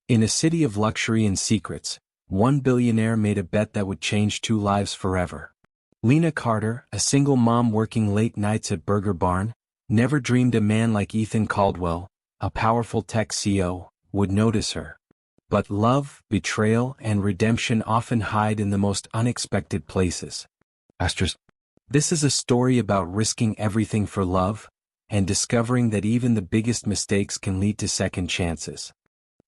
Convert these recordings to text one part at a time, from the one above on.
In a city of luxury and secrets, one billionaire made a bet that would change two lives forever. Lena Carter, a single mom working late nights at Burger Barn, never dreamed a man like Ethan Caldwell, a powerful tech CEO, would notice her. But love, betrayal, and redemption often hide in the most unexpected places. This is a story about risking everything for love, and discovering that even the biggest mistakes can lead to second chances.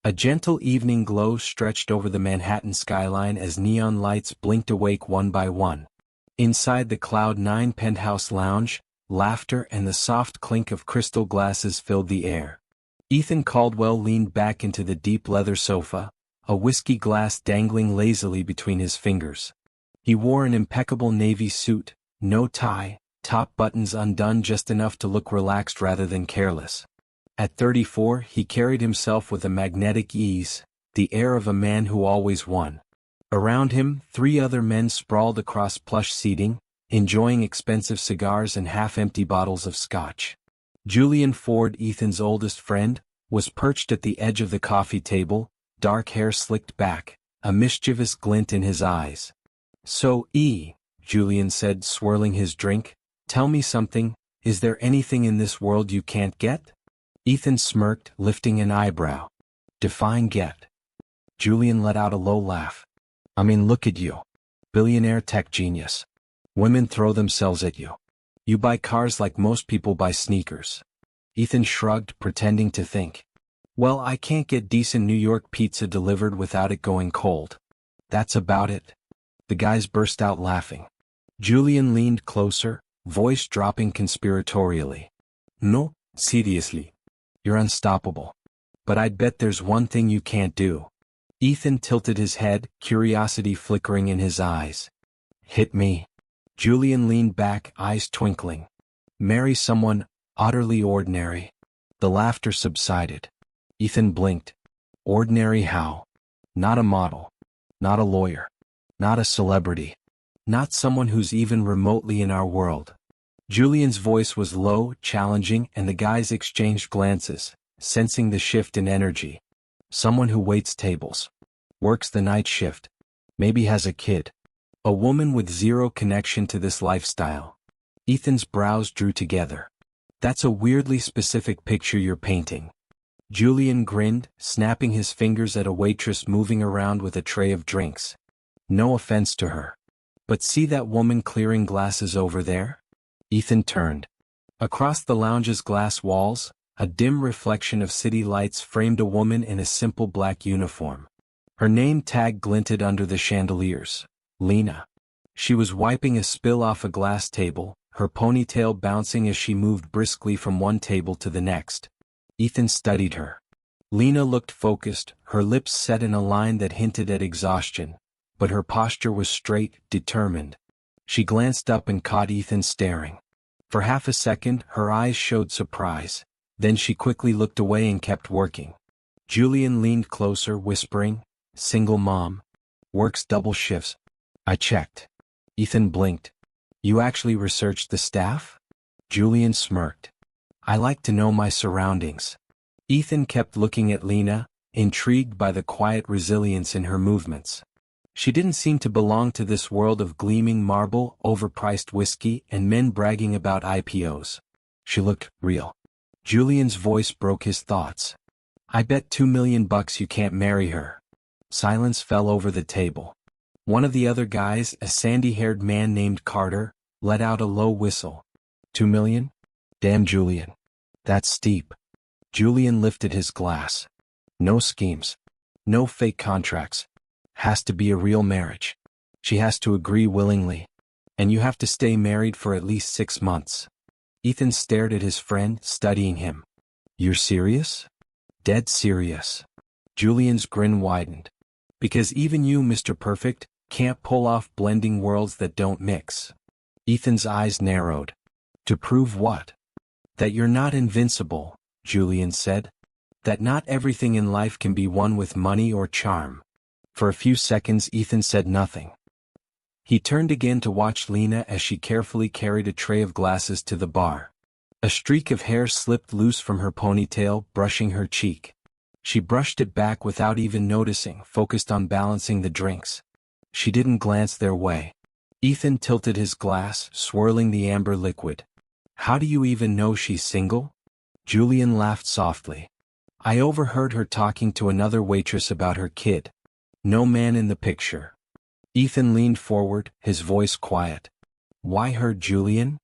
A gentle evening glow stretched over the Manhattan skyline as neon lights blinked awake one by one. Inside the Cloud 9 penthouse lounge, laughter and the soft clink of crystal glasses filled the air. Ethan Caldwell leaned back into the deep leather sofa, a whiskey glass dangling lazily between his fingers. He wore an impeccable navy suit, no tie, top buttons undone just enough to look relaxed rather than careless. At 34, he carried himself with a magnetic ease, the air of a man who always won. Around him, three other men sprawled across plush seating, enjoying expensive cigars and half-empty bottles of scotch. Julian Ford, Ethan's oldest friend, was perched at the edge of the coffee table, dark hair slicked back, a mischievous glint in his eyes. "So, Julian said, swirling his drink, "tell me something, is there anything in this world you can't get?" Ethan smirked, lifting an eyebrow. "Define get." Julian let out a low laugh. "I mean, look at you. Billionaire tech genius. Women throw themselves at you. You buy cars like most people buy sneakers." Ethan shrugged, pretending to think. "Well, I can't get decent New York pizza delivered without it going cold. That's about it." The guys burst out laughing. Julian leaned closer, voice dropping conspiratorially. "No, seriously. You're unstoppable. But I'd bet there's one thing you can't do." Ethan tilted his head, curiosity flickering in his eyes. "Hit me." Julian leaned back, eyes twinkling. "Marry someone utterly ordinary." The laughter subsided. Ethan blinked. "Ordinary how? Not a model. Not a lawyer. Not a celebrity. Not someone who's even remotely in our world." Julian's voice was low, challenging, and the guys exchanged glances, sensing the shift in energy. "Someone who waits tables. Works the night shift. Maybe has a kid. A woman with zero connection to this lifestyle." Ethan's brows drew together. "That's a weirdly specific picture you're painting." Julian grinned, snapping his fingers at a waitress moving around with a tray of drinks. "No offense to her. But see that woman clearing glasses over there?" Ethan turned. Across the lounge's glass walls, a dim reflection of city lights framed a woman in a simple black uniform. Her name tag glinted under the chandeliers. Lena. She was wiping a spill off a glass table, her ponytail bouncing as she moved briskly from one table to the next. Ethan studied her. Lena looked focused, her lips set in a line that hinted at exhaustion, but her posture was straight, determined. She glanced up and caught Ethan staring. For half a second, her eyes showed surprise. Then she quickly looked away and kept working. Julian leaned closer, whispering, "Single mom. Works double shifts." I checked. Ethan blinked. "You actually researched the staff?" Julian smirked. "I like to know my surroundings." Ethan kept looking at Lena, intrigued by the quiet resilience in her movements. She didn't seem to belong to this world of gleaming marble, overpriced whiskey, and men bragging about IPOs. She looked real. Julian's voice broke his thoughts. "I bet $2 million you can't marry her." Silence fell over the table. One of the other guys, a sandy-haired man named Carter, let out a low whistle. $2 million? Damn, Julian. That's steep." Julian lifted his glass. "No schemes. No fake contracts. Has to be a real marriage. She has to agree willingly. And you have to stay married for at least 6 months." Ethan stared at his friend, studying him. "You're serious?" "Dead serious." Julian's grin widened. "Because even you, Mr. Perfect, can't pull off blending worlds that don't mix." Ethan's eyes narrowed. "To prove what?" "That you're not invincible," Julian said. "That not everything in life can be won with money or charm." For a few seconds Ethan said nothing. He turned again to watch Lena as she carefully carried a tray of glasses to the bar. A streak of hair slipped loose from her ponytail, brushing her cheek. She brushed it back without even noticing, focused on balancing the drinks. She didn't glance their way. Ethan tilted his glass, swirling the amber liquid. How do you even know she's single? Julian laughed softly. I overheard her talking to another waitress about her kid. No man in the picture. Ethan leaned forward, his voice quiet. Why her, Julian?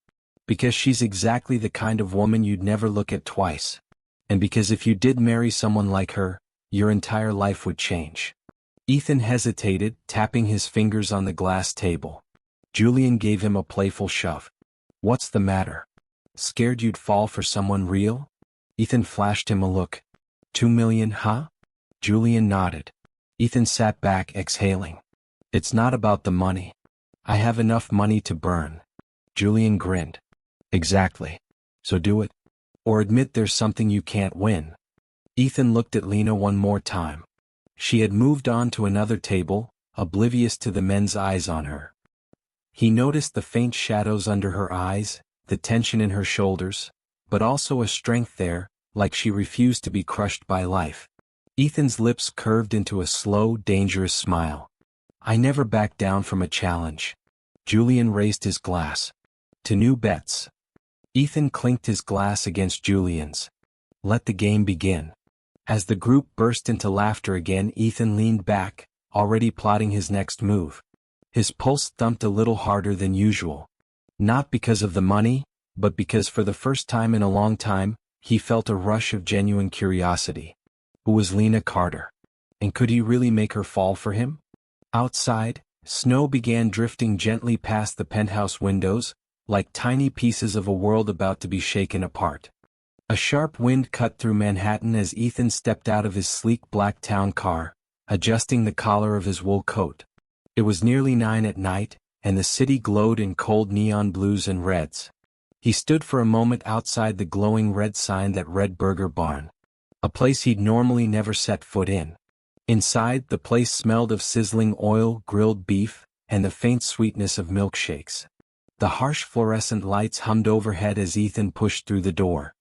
Because she's exactly the kind of woman you'd never look at twice. And because if you did marry someone like her, your entire life would change. Ethan hesitated, tapping his fingers on the glass table. Julian gave him a playful shove. What's the matter? Scared you'd fall for someone real? Ethan flashed him a look. 2 million, huh? Julian nodded. Ethan sat back, exhaling. It's not about the money. I have enough money to burn. Julian grinned. Exactly. So do it. Or admit there's something you can't win. Ethan looked at Lena one more time. She had moved on to another table, oblivious to the men's eyes on her. He noticed the faint shadows under her eyes, the tension in her shoulders, but also a strength there, like she refused to be crushed by life. Ethan's lips curved into a slow, dangerous smile. I never back down from a challenge. Julian raised his glass. To new bets. Ethan clinked his glass against Julian's. Let the game begin. As the group burst into laughter again, Ethan leaned back, already plotting his next move. His pulse thumped a little harder than usual. Not because of the money, but because for the first time in a long time, he felt a rush of genuine curiosity. Who was Lena Carter? And could he really make her fall for him? Outside, snow began drifting gently past the penthouse windows, like tiny pieces of a world about to be shaken apart. A sharp wind cut through Manhattan as Ethan stepped out of his sleek black town car, adjusting the collar of his wool coat. It was nearly 9 at night, and the city glowed in cold neon blues and reds. He stood for a moment outside the glowing red sign that read Burger Barn, a place he'd normally never set foot in. Inside, the place smelled of sizzling oil, grilled beef, and the faint sweetness of milkshakes. The harsh fluorescent lights hummed overhead as Ethan pushed through the door.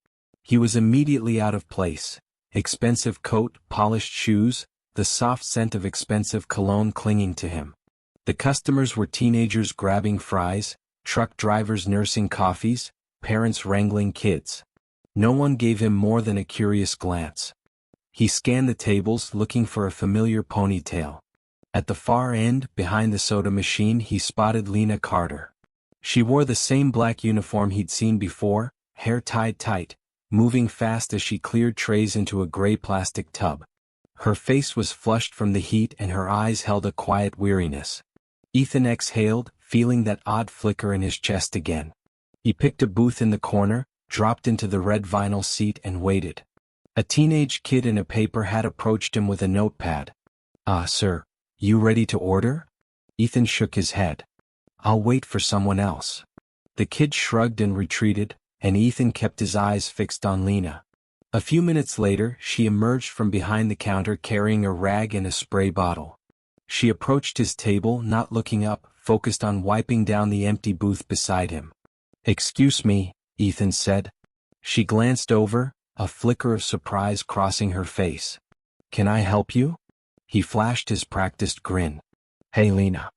He was immediately out of place. Expensive coat, polished shoes, the soft scent of expensive cologne clinging to him. The customers were teenagers grabbing fries, truck drivers nursing coffees, parents wrangling kids. No one gave him more than a curious glance. He scanned the tables, looking for a familiar ponytail. At the far end, behind the soda machine, he spotted Lena Carter. She wore the same black uniform he'd seen before, hair tied tight, moving fast as she cleared trays into a gray plastic tub. Her face was flushed from the heat and her eyes held a quiet weariness. Ethan exhaled, feeling that odd flicker in his chest again. He picked a booth in the corner, dropped into the red vinyl seat and waited. A teenage kid in a paper hat approached him with a notepad. Sir, you ready to order? Ethan shook his head. I'll wait for someone else. The kid shrugged and retreated, and Ethan kept his eyes fixed on Lena. A few minutes later, she emerged from behind the counter carrying a rag and a spray bottle. She approached his table, not looking up, focused on wiping down the empty booth beside him. Excuse me, Ethan said. She glanced over, a flicker of surprise crossing her face. Can I help you? He flashed his practiced grin. Hey Lena.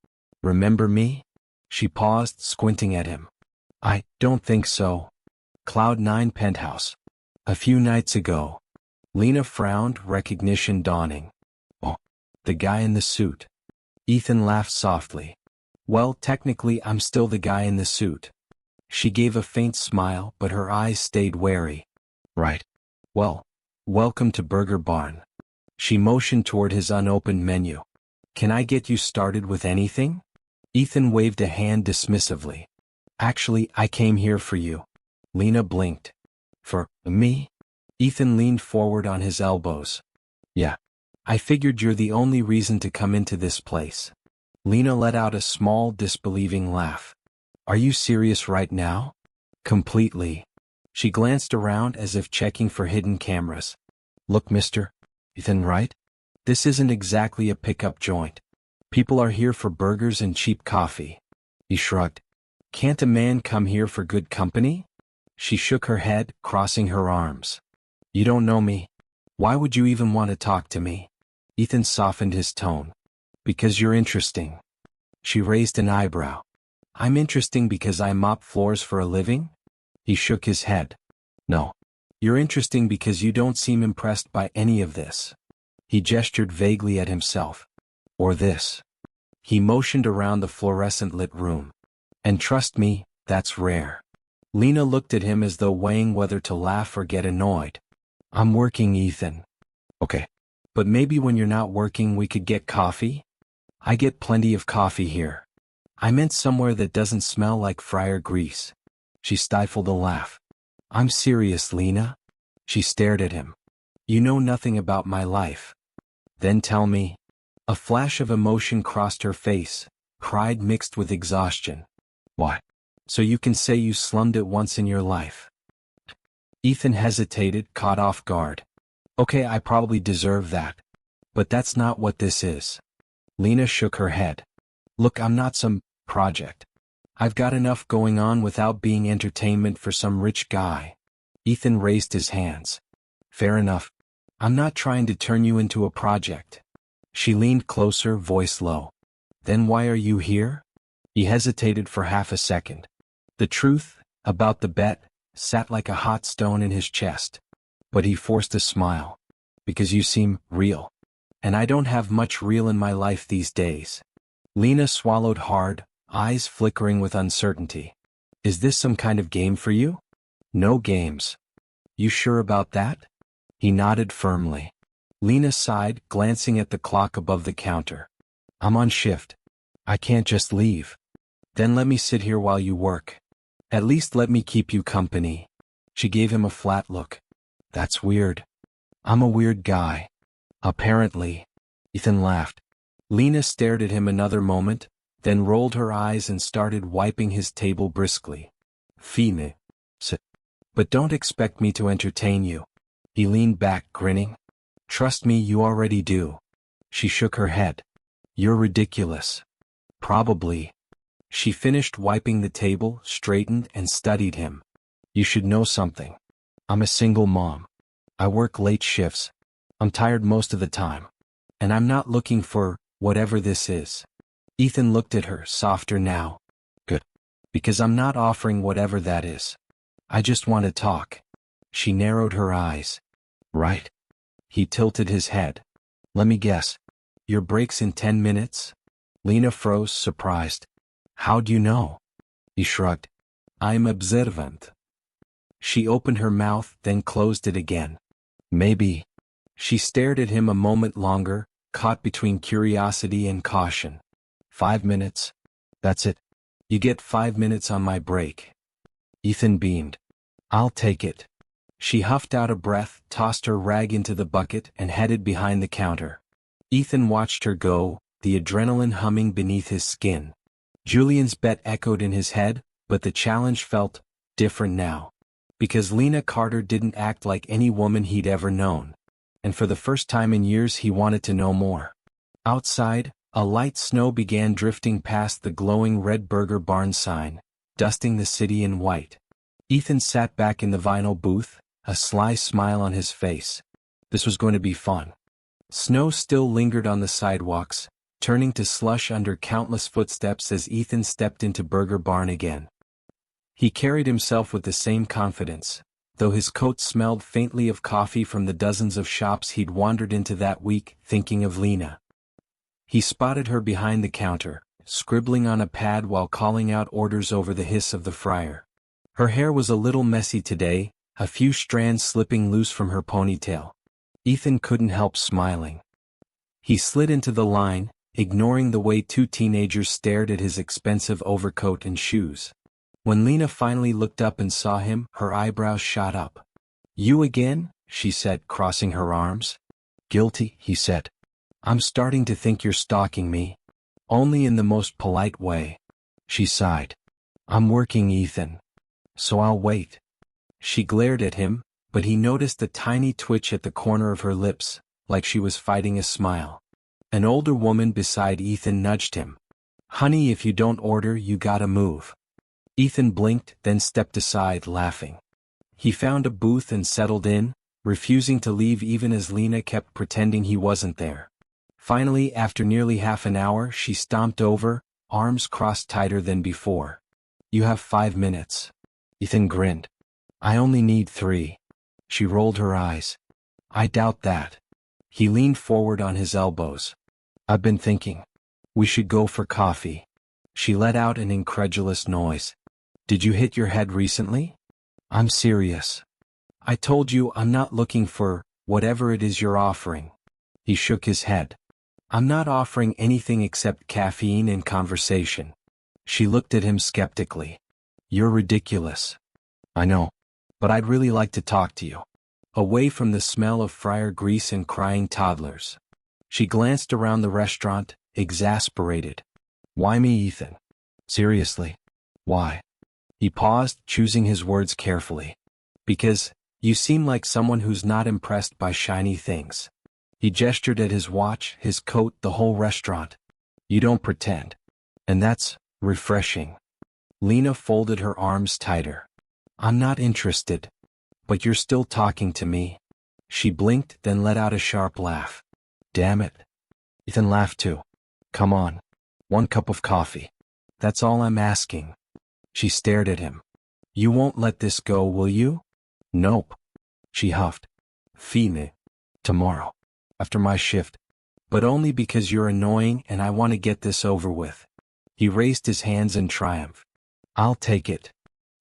Remember me? She paused, squinting at him. I don't think so. Cloud 9 penthouse. A few nights ago. Lena frowned, recognition dawning. Oh, the guy in the suit. Ethan laughed softly. Well, technically I'm still the guy in the suit. She gave a faint smile, but her eyes stayed wary. Right. Well, welcome to Burger Barn. She motioned toward his unopened menu. Can I get you started with anything? Ethan waved a hand dismissively. Actually, I came here for you. Lena blinked. For me? Ethan leaned forward on his elbows. Yeah. I figured you're the only reason to come into this place. Lena let out a small, disbelieving laugh. Are you serious right now? Completely. She glanced around as if checking for hidden cameras. Look, mister. Ethan, right? This isn't exactly a pickup joint. People are here for burgers and cheap coffee. He shrugged. Can't a man come here for good company? She shook her head, crossing her arms. You don't know me. Why would you even want to talk to me? Ethan softened his tone. Because you're interesting. She raised an eyebrow. I'm interesting because I mop floors for a living? He shook his head. No. You're interesting because you don't seem impressed by any of this. He gestured vaguely at himself. Or this. He motioned around the fluorescent-lit room. And trust me, that's rare. Lena looked at him as though weighing whether to laugh or get annoyed. I'm working, Ethan. Okay. But maybe when you're not working we could get coffee? I get plenty of coffee here. I meant somewhere that doesn't smell like fryer grease. She stifled a laugh. I'm serious, Lena. She stared at him. You know nothing about my life. Then tell me. A flash of emotion crossed her face, pride mixed with exhaustion. What? So you can say you slummed it once in your life. Ethan hesitated, caught off guard. Okay, I probably deserve that. But that's not what this is. Lena shook her head. Look, I'm not some project. I've got enough going on without being entertainment for some rich guy. Ethan raised his hands. Fair enough. I'm not trying to turn you into a project. She leaned closer, voice low. Then why are you here? He hesitated for half a second. The truth, about the bet, sat like a hot stone in his chest. But he forced a smile. Because you seem real. And I don't have much real in my life these days. Lena swallowed hard, eyes flickering with uncertainty. Is this some kind of game for you? No games. You sure about that? He nodded firmly. Lena sighed, glancing at the clock above the counter. I'm on shift. I can't just leave. Then let me sit here while you work. At least let me keep you company. She gave him a flat look. That's weird. I'm a weird guy. Apparently. Ethan laughed. Lena stared at him another moment, then rolled her eyes and started wiping his table briskly. Fine. But don't expect me to entertain you. He leaned back, grinning. Trust me, you already do. She shook her head. You're ridiculous. Probably. She finished wiping the table, straightened, and studied him. You should know something. I'm a single mom. I work late shifts. I'm tired most of the time. And I'm not looking for whatever this is. Ethan looked at her, softer now. Good. Because I'm not offering whatever that is. I just want to talk. She narrowed her eyes. Right? He tilted his head. Let me guess. Your break's in 10 minutes? Lena froze, surprised. How'd you know? He shrugged. I'm observant. She opened her mouth, then closed it again. Maybe. She stared at him a moment longer, caught between curiosity and caution. 5 minutes. That's it. You get 5 minutes on my break. Ethan beamed. I'll take it. She huffed out a breath, tossed her rag into the bucket, and headed behind the counter. Ethan watched her go, the adrenaline humming beneath his skin. Julian's bet echoed in his head, but the challenge felt different now. Because Lena Carter didn't act like any woman he'd ever known. And for the first time in years he wanted to know more. Outside, a light snow began drifting past the glowing red Burger Barn sign, dusting the city in white. Ethan sat back in the vinyl booth, a sly smile on his face. This was going to be fun. Snow still lingered on the sidewalks, turning to slush under countless footsteps as Ethan stepped into Burger Barn again. He carried himself with the same confidence, though his coat smelled faintly of coffee from the dozens of shops he'd wandered into that week, thinking of Lena. He spotted her behind the counter, scribbling on a pad while calling out orders over the hiss of the fryer. Her hair was a little messy today, a few strands slipping loose from her ponytail. Ethan couldn't help smiling. He slid into the line, ignoring the way two teenagers stared at his expensive overcoat and shoes. When Lena finally looked up and saw him, her eyebrows shot up. You again? She said, crossing her arms. Guilty, he said. I'm starting to think you're stalking me. Only in the most polite way. She sighed. I'm working, Ethan. So I'll wait. She glared at him, but he noticed a tiny twitch at the corner of her lips, like she was fighting a smile. An older woman beside Ethan nudged him. Honey, if you don't order, you gotta move. Ethan blinked, then stepped aside, laughing. He found a booth and settled in, refusing to leave even as Lena kept pretending he wasn't there. Finally, after nearly half an hour, she stomped over, arms crossed tighter than before. "You have 5 minutes." Ethan grinned. "I only need 3. She rolled her eyes. "I doubt that." He leaned forward on his elbows. "I've been thinking. We should go for coffee." She let out an incredulous noise. "Did you hit your head recently?" "I'm serious. I told you I'm not looking for whatever it is you're offering." He shook his head. "I'm not offering anything except caffeine and conversation." She looked at him skeptically. "You're ridiculous." "I know. But I'd really like to talk to you." Away from the smell of fryer grease and crying toddlers. She glanced around the restaurant, exasperated. "Why me, Ethan? Seriously? Why?" He paused, choosing his words carefully. "Because you seem like someone who's not impressed by shiny things." He gestured at his watch, his coat, the whole restaurant. "You don't pretend. And that's refreshing." Lena folded her arms tighter. "I'm not interested. But you're still talking to me." She blinked, then let out a sharp laugh. "Damn it." Ethan laughed too. "Come on. 1 cup of coffee. That's all I'm asking." She stared at him. "You won't let this go, will you?" "Nope." She huffed. "Fine. Tomorrow. After my shift. But only because you're annoying and I want to get this over with." He raised his hands in triumph. "I'll take it."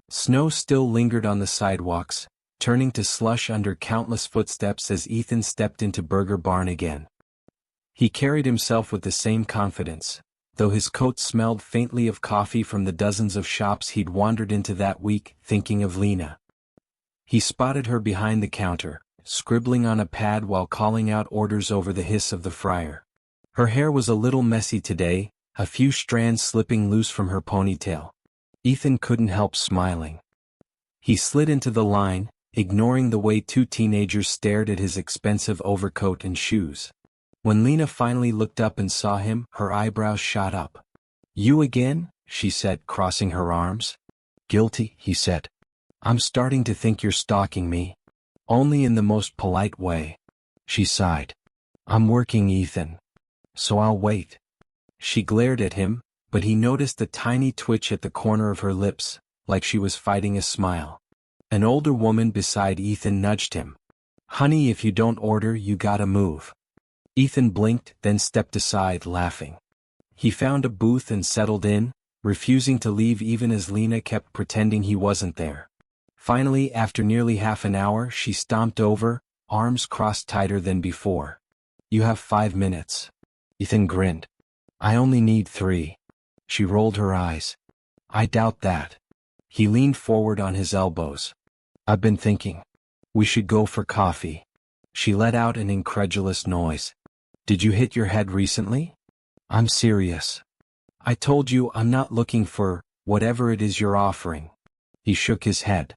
Snow still lingered on the sidewalks, turning to slush under countless footsteps as Ethan stepped into Burger Barn again. He carried himself with the same confidence, though his coat smelled faintly of coffee from the dozens of shops he'd wandered into that week, thinking of Lena. He spotted her behind the counter, scribbling on a pad while calling out orders over the hiss of the fryer. Her hair was a little messy today, a few strands slipping loose from her ponytail. Ethan couldn't help smiling. He slid into the line, ignoring the way 2 teenagers stared at his expensive overcoat and shoes. When Lena finally looked up and saw him, her eyebrows shot up. "You again?" she said, crossing her arms. "Guilty," he said. "I'm starting to think you're stalking me." "Only in the most polite way." She sighed. "I'm working, Ethan. So I'll wait." She glared at him, but he noticed a tiny twitch at the corner of her lips, like she was fighting a smile. An older woman beside Ethan nudged him. "Honey, if you don't order, you gotta move." Ethan blinked, then stepped aside, laughing. He found a booth and settled in, refusing to leave even as Lena kept pretending he wasn't there. Finally, after nearly half an hour, she stomped over, arms crossed tighter than before. "You have 5 minutes." Ethan grinned. "I only need 3. She rolled her eyes. "I doubt that." He leaned forward on his elbows. "I've been thinking. We should go for coffee." She let out an incredulous noise. "Did you hit your head recently?" "I'm serious. I told you I'm not looking for whatever it is you're offering." He shook his head.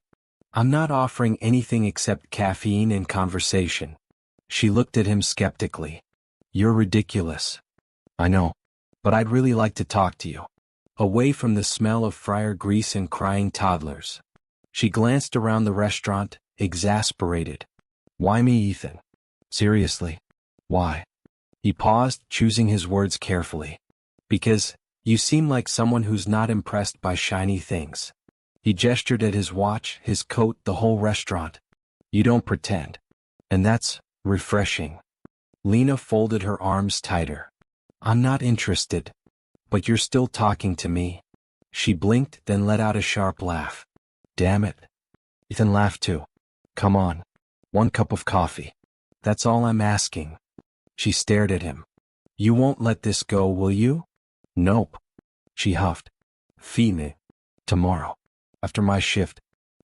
"I'm not offering anything except caffeine and conversation." She looked at him skeptically. "You're ridiculous." "I know. But I'd really like to talk to you." Away from the smell of fryer grease and crying toddlers. She glanced around the restaurant, exasperated. "Why me, Ethan? Seriously? Why?" He paused, choosing his words carefully. "Because you seem like someone who's not impressed by shiny things." He gestured at his watch, his coat, the whole restaurant. "You don't pretend. And that's refreshing." Lena folded her arms tighter. "I'm not interested. But you're still talking to me." She blinked, then let out a sharp laugh. "Damn it." Ethan laughed too. "Come on. 1 cup of coffee. That's all I'm asking." She stared at him. "You won't let this go, will you?" "Nope." She huffed. "Fine. Tomorrow. After my shift.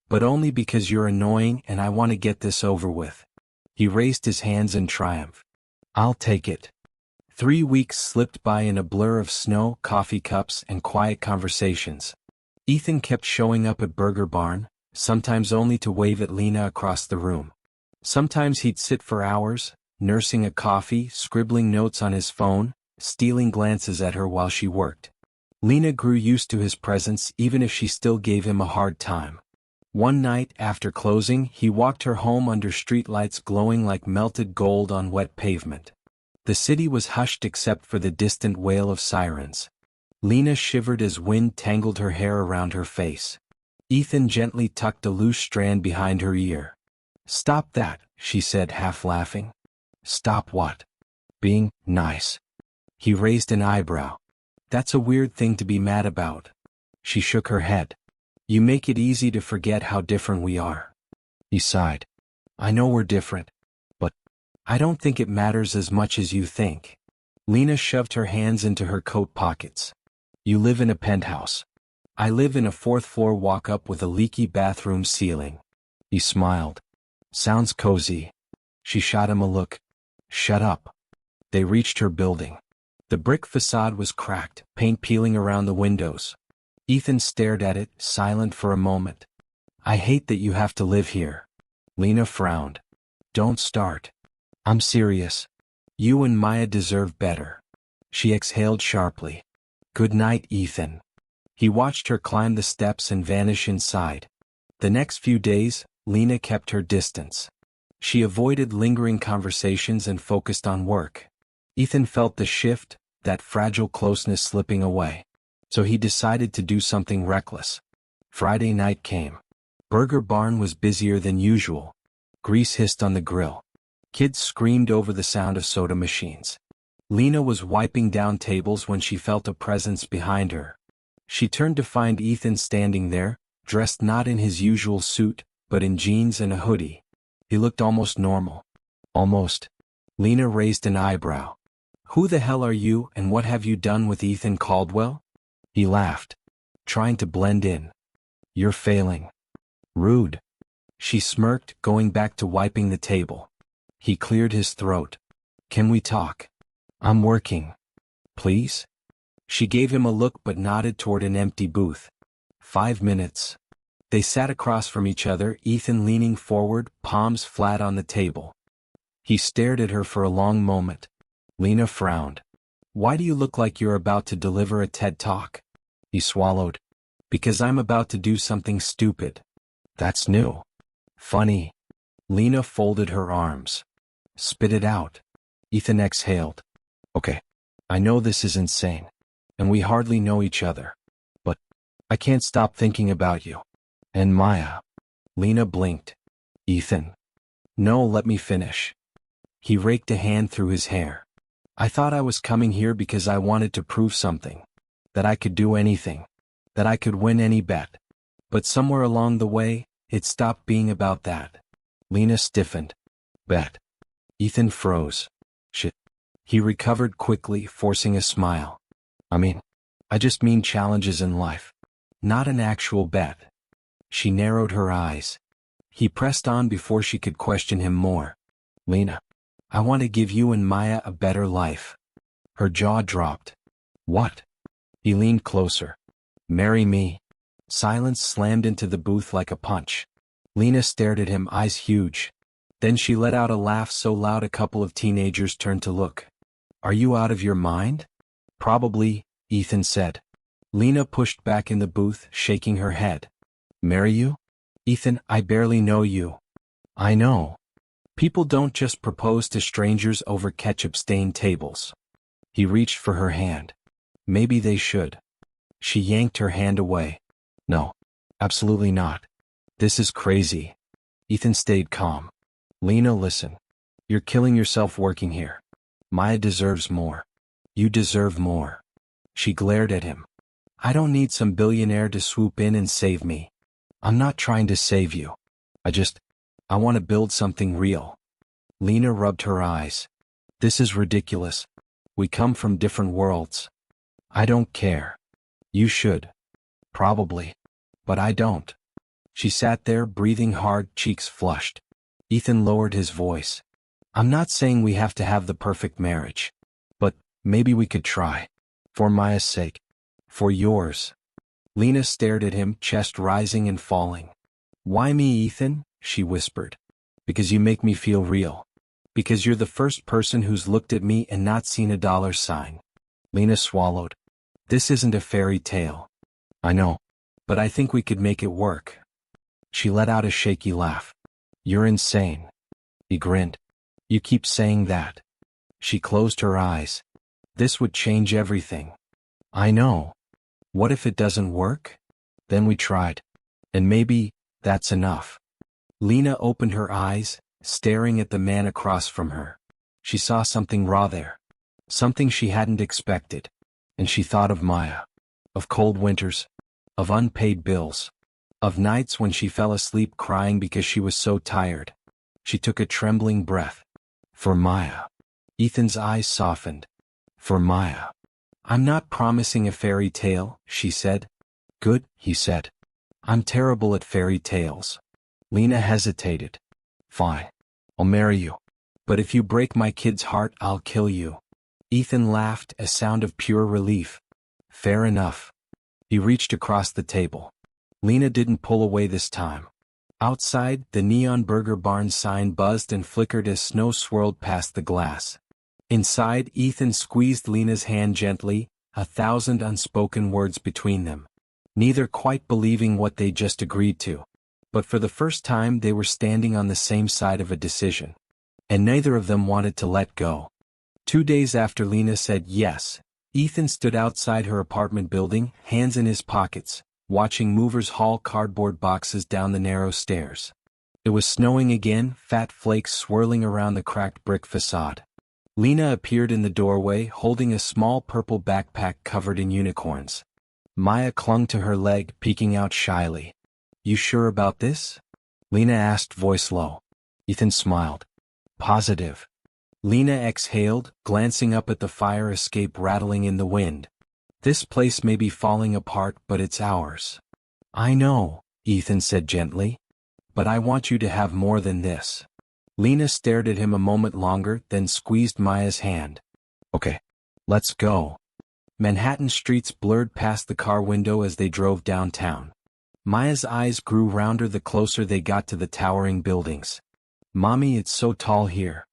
But only because you're annoying and I want to get this over with." He raised his hands in triumph. "I'll take it." 3 weeks slipped by in a blur of snow, coffee cups, and quiet conversations. Ethan kept showing up at Burger Barn, sometimes only to wave at Lena across the room. Sometimes he'd sit for hours, nursing a coffee, scribbling notes on his phone, stealing glances at her while she worked. Lena grew used to his presence even if she still gave him a hard time. One night after closing, he walked her home under streetlights glowing like melted gold on wet pavement. The city was hushed except for the distant wail of sirens. Lena shivered as wind tangled her hair around her face. Ethan gently tucked a loose strand behind her ear. "Stop that," she said, half laughing. "Stop what?" "Being nice." He raised an eyebrow. "That's a weird thing to be mad about." She shook her head. "You make it easy to forget how different we are." He sighed. "I know we're different, but I don't think it matters as much as you think." Lena shoved her hands into her coat pockets. "You live in a penthouse. I live in a fourth-floor walk-up with a leaky bathroom ceiling." He smiled. "Sounds cozy." She shot him a look. "Shut up." They reached her building. The brick facade was cracked, paint peeling around the windows. Ethan stared at it, silent for a moment. "I hate that you have to live here." Lena frowned. "Don't start. I'm serious. You and Maya deserve better." She exhaled sharply. "Good night, Ethan." He watched her climb the steps and vanish inside. The next few days, Lena kept her distance. She avoided lingering conversations and focused on work. Ethan felt the shift, that fragile closeness slipping away. So he decided to do something reckless. Friday night came. Burger Barn was busier than usual. Grease hissed on the grill. Kids screamed over the sound of soda machines. Lena was wiping down tables when she felt a presence behind her. She turned to find Ethan standing there, dressed not in his usual suit, but in jeans and a hoodie. He looked almost normal. Almost. Lena raised an eyebrow. "Who the hell are you and what have you done with Ethan Caldwell?" He laughed. "Trying to blend in." "You're failing." "Rude." She smirked, going back to wiping the table. He cleared his throat. "Can we talk?" "I'm working." "Please?" She gave him a look but nodded toward an empty booth. 5 minutes. They sat across from each other, Ethan leaning forward, palms flat on the table. He stared at her for a long moment. Lena frowned. "Why do you look like you're about to deliver a TED Talk?" He swallowed. "Because I'm about to do something stupid." "That's new." "Funny." Lena folded her arms. "Spit it out." Ethan exhaled. "Okay. I know this is insane. And we hardly know each other. But I can't stop thinking about you. And Maya." Lena blinked. "Ethan." "No, let me finish." He raked a hand through his hair. "I thought I was coming here because I wanted to prove something. That I could do anything. That I could win any bet. But somewhere along the way, it stopped being about that." Lena stiffened. "Bet." Ethan froze. "Shit." He recovered quickly, forcing a smile. I just mean challenges in life. Not an actual bet." She narrowed her eyes. He pressed on before she could question him more. "Lena, I want to give you and Maya a better life." Her jaw dropped. "What?" He leaned closer. "Marry me." Silence slammed into the booth like a punch. Lena stared at him, eyes huge. Then she let out a laugh so loud a couple of teenagers turned to look. "Are you out of your mind?" "Probably," Ethan said. Lena pushed back in the booth, shaking her head. "Marry you?" "Ethan, I barely know you." "I know. People don't just propose to strangers over ketchup-stained tables." He reached for her hand. "Maybe they should." She yanked her hand away. "No. Absolutely not. This is crazy." Ethan stayed calm. "Lena, listen. You're killing yourself working here. Maya deserves more. You deserve more." She glared at him. "I don't need some billionaire to swoop in and save me. I'm not trying to save you. I want to build something real." Lena rubbed her eyes. "This is ridiculous. We come from different worlds." "I don't care." "You should." "Probably. But I don't." She sat there, breathing hard, cheeks flushed. Ethan lowered his voice. "I'm not saying we have to have the perfect marriage. But maybe we could try. For Maya's sake. For yours." Lena stared at him, chest rising and falling. "Why me, Ethan?" she whispered. "Because you make me feel real. Because you're the first person who's looked at me and not seen a dollar sign." Lena swallowed. "This isn't a fairy tale." "I know. But I think we could make it work." She let out a shaky laugh. You're insane. He grinned. You keep saying that. She closed her eyes. This would change everything. I know. What if it doesn't work? Then we tried. And maybe that's enough. Lena opened her eyes, staring at the man across from her. She saw something raw there. Something she hadn't expected. And she thought of Maya. Of cold winters. Of unpaid bills. Of nights when she fell asleep crying because she was so tired. She took a trembling breath. For Maya. Ethan's eyes softened. For Maya. I'm not promising a fairy tale, she said. Good, he said. I'm terrible at fairy tales. Lena hesitated. Fine. I'll marry you. But if you break my kid's heart, I'll kill you. Ethan laughed, a sound of pure relief. Fair enough. He reached across the table. Lena didn't pull away this time. Outside, the neon Burger Barn sign buzzed and flickered as snow swirled past the glass. Inside, Ethan squeezed Lena's hand gently, 1,000 unspoken words between them. Neither quite believing what they just agreed to. But for the first time they were standing on the same side of a decision. And neither of them wanted to let go. 2 days after Lena said yes, Ethan stood outside her apartment building, hands in his pockets, watching movers haul cardboard boxes down the narrow stairs. It was snowing again, fat flakes swirling around the cracked brick facade. Lena appeared in the doorway holding a small purple backpack covered in unicorns. Maya clung to her leg, peeking out shyly. You sure about this? Lena asked, voice low. Ethan smiled. Positive. Lena exhaled, glancing up at the fire escape rattling in the wind. This place may be falling apart, but it's ours. I know, Ethan said gently. But I want you to have more than this. Lena stared at him a moment longer, then squeezed Maya's hand. Okay. Let's go. Manhattan streets blurred past the car window as they drove downtown. Maya's eyes grew rounder the closer they got to the towering buildings. Mommy, it's so tall here.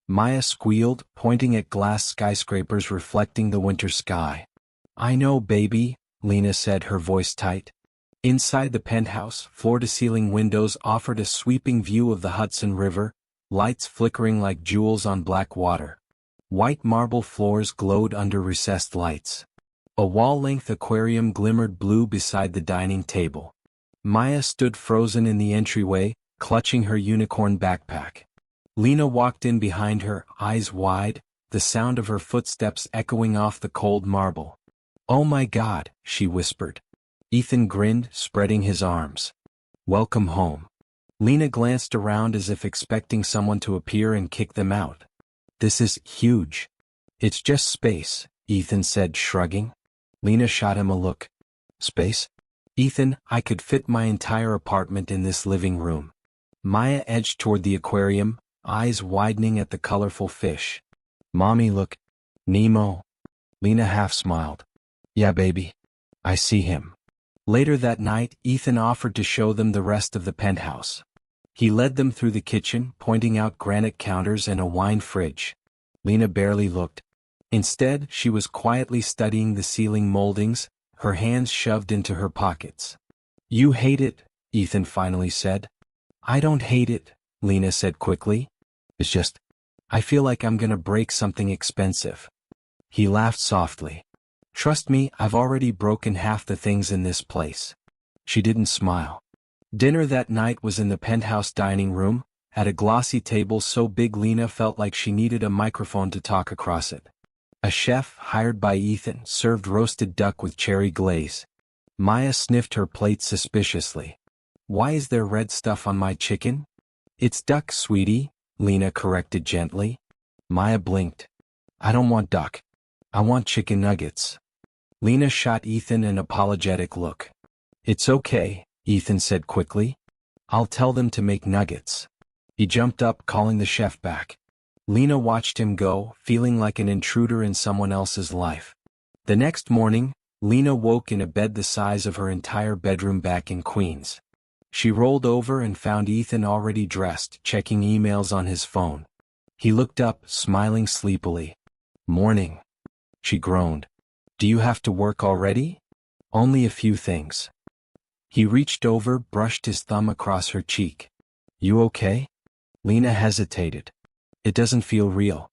Maya squealed, pointing at glass skyscrapers reflecting the winter sky. I know, baby, Lena said, her voice tight. Inside the penthouse, floor-to-ceiling windows offered a sweeping view of the Hudson River, lights flickering like jewels on black water. White marble floors glowed under recessed lights. A wall-length aquarium glimmered blue beside the dining table. Maya stood frozen in the entryway, clutching her unicorn backpack. Lena walked in behind her, eyes wide, the sound of her footsteps echoing off the cold marble. Oh my God, she whispered. Ethan grinned, spreading his arms. Welcome home. Lena glanced around as if expecting someone to appear and kick them out. This is huge. It's just space, Ethan said, shrugging. Lena shot him a look. Space? Ethan, I could fit my entire apartment in this living room. Maya edged toward the aquarium, eyes widening at the colorful fish. Mommy, look. Nemo. Lena half smiled. Yeah, baby. I see him. Later that night, Ethan offered to show them the rest of the penthouse. He led them through the kitchen, pointing out granite counters and a wine fridge. Lena barely looked. Instead, she was quietly studying the ceiling moldings, her hands shoved into her pockets. You hate it, Ethan finally said. I don't hate it, Lena said quickly. It's just, I feel like I'm gonna break something expensive. He laughed softly. Trust me, I've already broken half the things in this place. She didn't smile. Dinner that night was in the penthouse dining room, at a glossy table so big Lena felt like she needed a microphone to talk across it. A chef, hired by Ethan, served roasted duck with cherry glaze. Maya sniffed her plate suspiciously. Why is there red stuff on my chicken? It's duck, sweetie, Lena corrected gently. Maya blinked. I don't want duck. I want chicken nuggets. Lena shot Ethan an apologetic look. It's okay, Ethan said quickly. I'll tell them to make nuggets. He jumped up, calling the chef back. Lena watched him go, feeling like an intruder in someone else's life. The next morning, Lena woke in a bed the size of her entire bedroom back in Queens. She rolled over and found Ethan already dressed, checking emails on his phone. He looked up, smiling sleepily. Morning. She groaned. Do you have to work already? Only a few things. He reached over, brushed his thumb across her cheek. You okay? Lena hesitated. It doesn't feel real.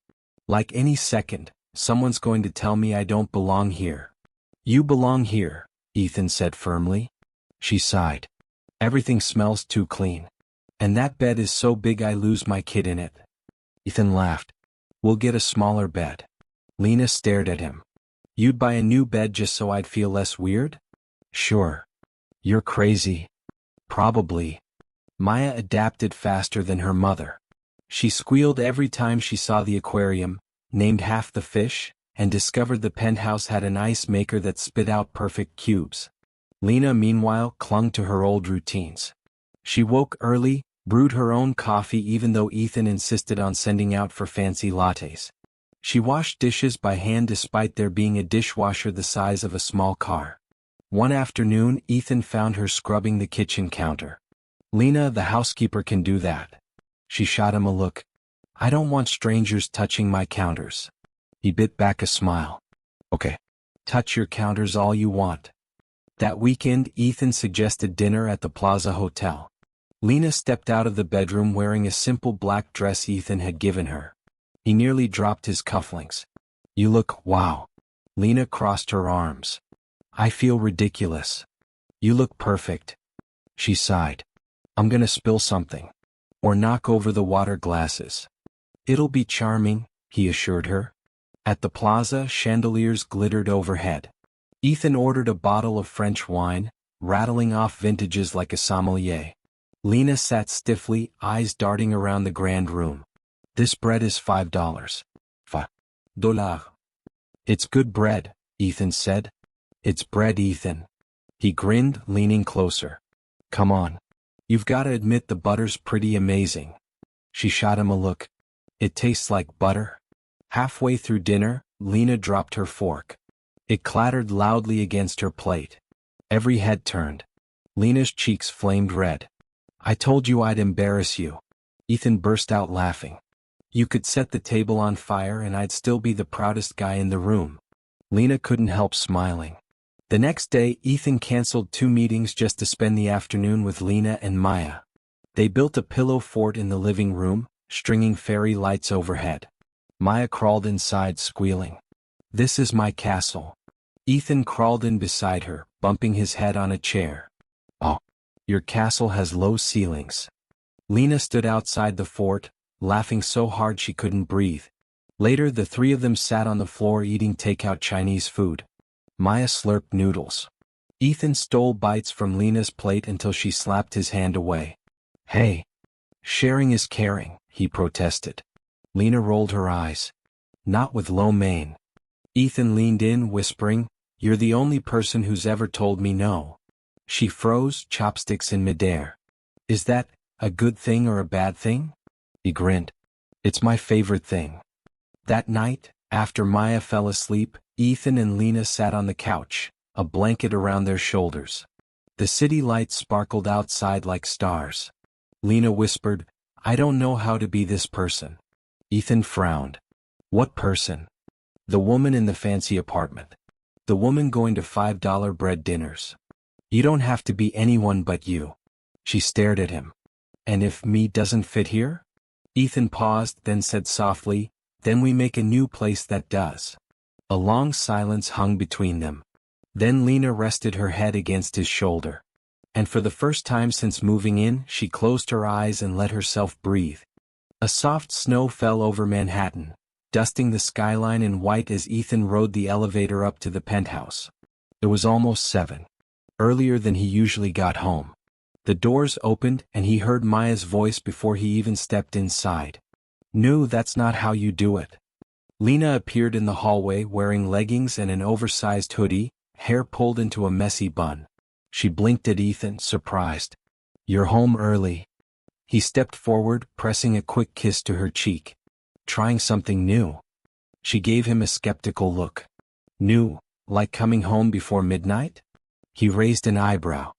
Like any second, someone's going to tell me I don't belong here. You belong here, Ethan said firmly. She sighed. Everything smells too clean. And that bed is so big I lose my kid in it. Ethan laughed. We'll get a smaller bed. Lena stared at him. You'd buy a new bed just so I'd feel less weird? Sure. You're crazy. Probably. Maya adapted faster than her mother. She squealed every time she saw the aquarium, named half the fish, and discovered the penthouse had an ice maker that spit out perfect cubes. Lena, meanwhile, clung to her old routines. She woke early, brewed her own coffee even though Ethan insisted on sending out for fancy lattes. She washed dishes by hand despite there being a dishwasher the size of a small car. One afternoon, Ethan found her scrubbing the kitchen counter. Lena, the housekeeper, can do that. She shot him a look. I don't want strangers touching my counters. He bit back a smile. Okay. Touch your counters all you want. That weekend, Ethan suggested dinner at the Plaza Hotel. Lena stepped out of the bedroom wearing a simple black dress Ethan had given her. He nearly dropped his cufflinks. You look, wow. Lena crossed her arms. I feel ridiculous. You look perfect. She sighed. I'm gonna spill something. Or knock over the water glasses. It'll be charming, he assured her. At the plaza, chandeliers glittered overhead. Ethan ordered a bottle of French wine, rattling off vintages like a sommelier. Lena sat stiffly, eyes darting around the grand room. This bread is $5. $5. It's good bread, Ethan said. It's bread, Ethan. He grinned, leaning closer. Come on. You've got to admit the butter's pretty amazing. She shot him a look. It tastes like butter. Halfway through dinner, Lena dropped her fork. It clattered loudly against her plate. Every head turned. Lena's cheeks flamed red. I told you I'd embarrass you. Ethan burst out laughing. You could set the table on fire and I'd still be the proudest guy in the room. Lena couldn't help smiling. The next day, Ethan canceled 2 meetings just to spend the afternoon with Lena and Maya. They built a pillow fort in the living room, stringing fairy lights overhead. Maya crawled inside, squealing. This is my castle. Ethan crawled in beside her, bumping his head on a chair. Oh, your castle has low ceilings. Lena stood outside the fort, laughing so hard she couldn't breathe. Later, the 3 of them sat on the floor eating takeout Chinese food. Maya slurped noodles. Ethan stole bites from Lena's plate until she slapped his hand away. Hey. Sharing is caring, he protested. Lena rolled her eyes. Not with lo mein. Ethan leaned in, whispering, You're the only person who's ever told me no. She froze, chopsticks in midair. Is that a good thing or a bad thing? He grinned. It's my favorite thing. That night, after Maya fell asleep, Ethan and Lena sat on the couch, a blanket around their shoulders. The city lights sparkled outside like stars. Lena whispered, I don't know how to be this person. Ethan frowned. What person? The woman in the fancy apartment. The woman going to $5 bread dinners. You don't have to be anyone but you. She stared at him. And if me doesn't fit here? Ethan paused, then said softly, Then we make a new place that does. A long silence hung between them. Then Lena rested her head against his shoulder. And for the first time since moving in, she closed her eyes and let herself breathe. A soft snow fell over Manhattan, dusting the skyline in white as Ethan rode the elevator up to the penthouse. It was almost 7. Earlier than he usually got home. The doors opened and he heard Maya's voice before he even stepped inside. No, that's not how you do it. Lena appeared in the hallway wearing leggings and an oversized hoodie, hair pulled into a messy bun. She blinked at Ethan, surprised. You're home early. He stepped forward, pressing a quick kiss to her cheek. Trying something new. She gave him a skeptical look. New, like coming home before midnight? He raised an eyebrow.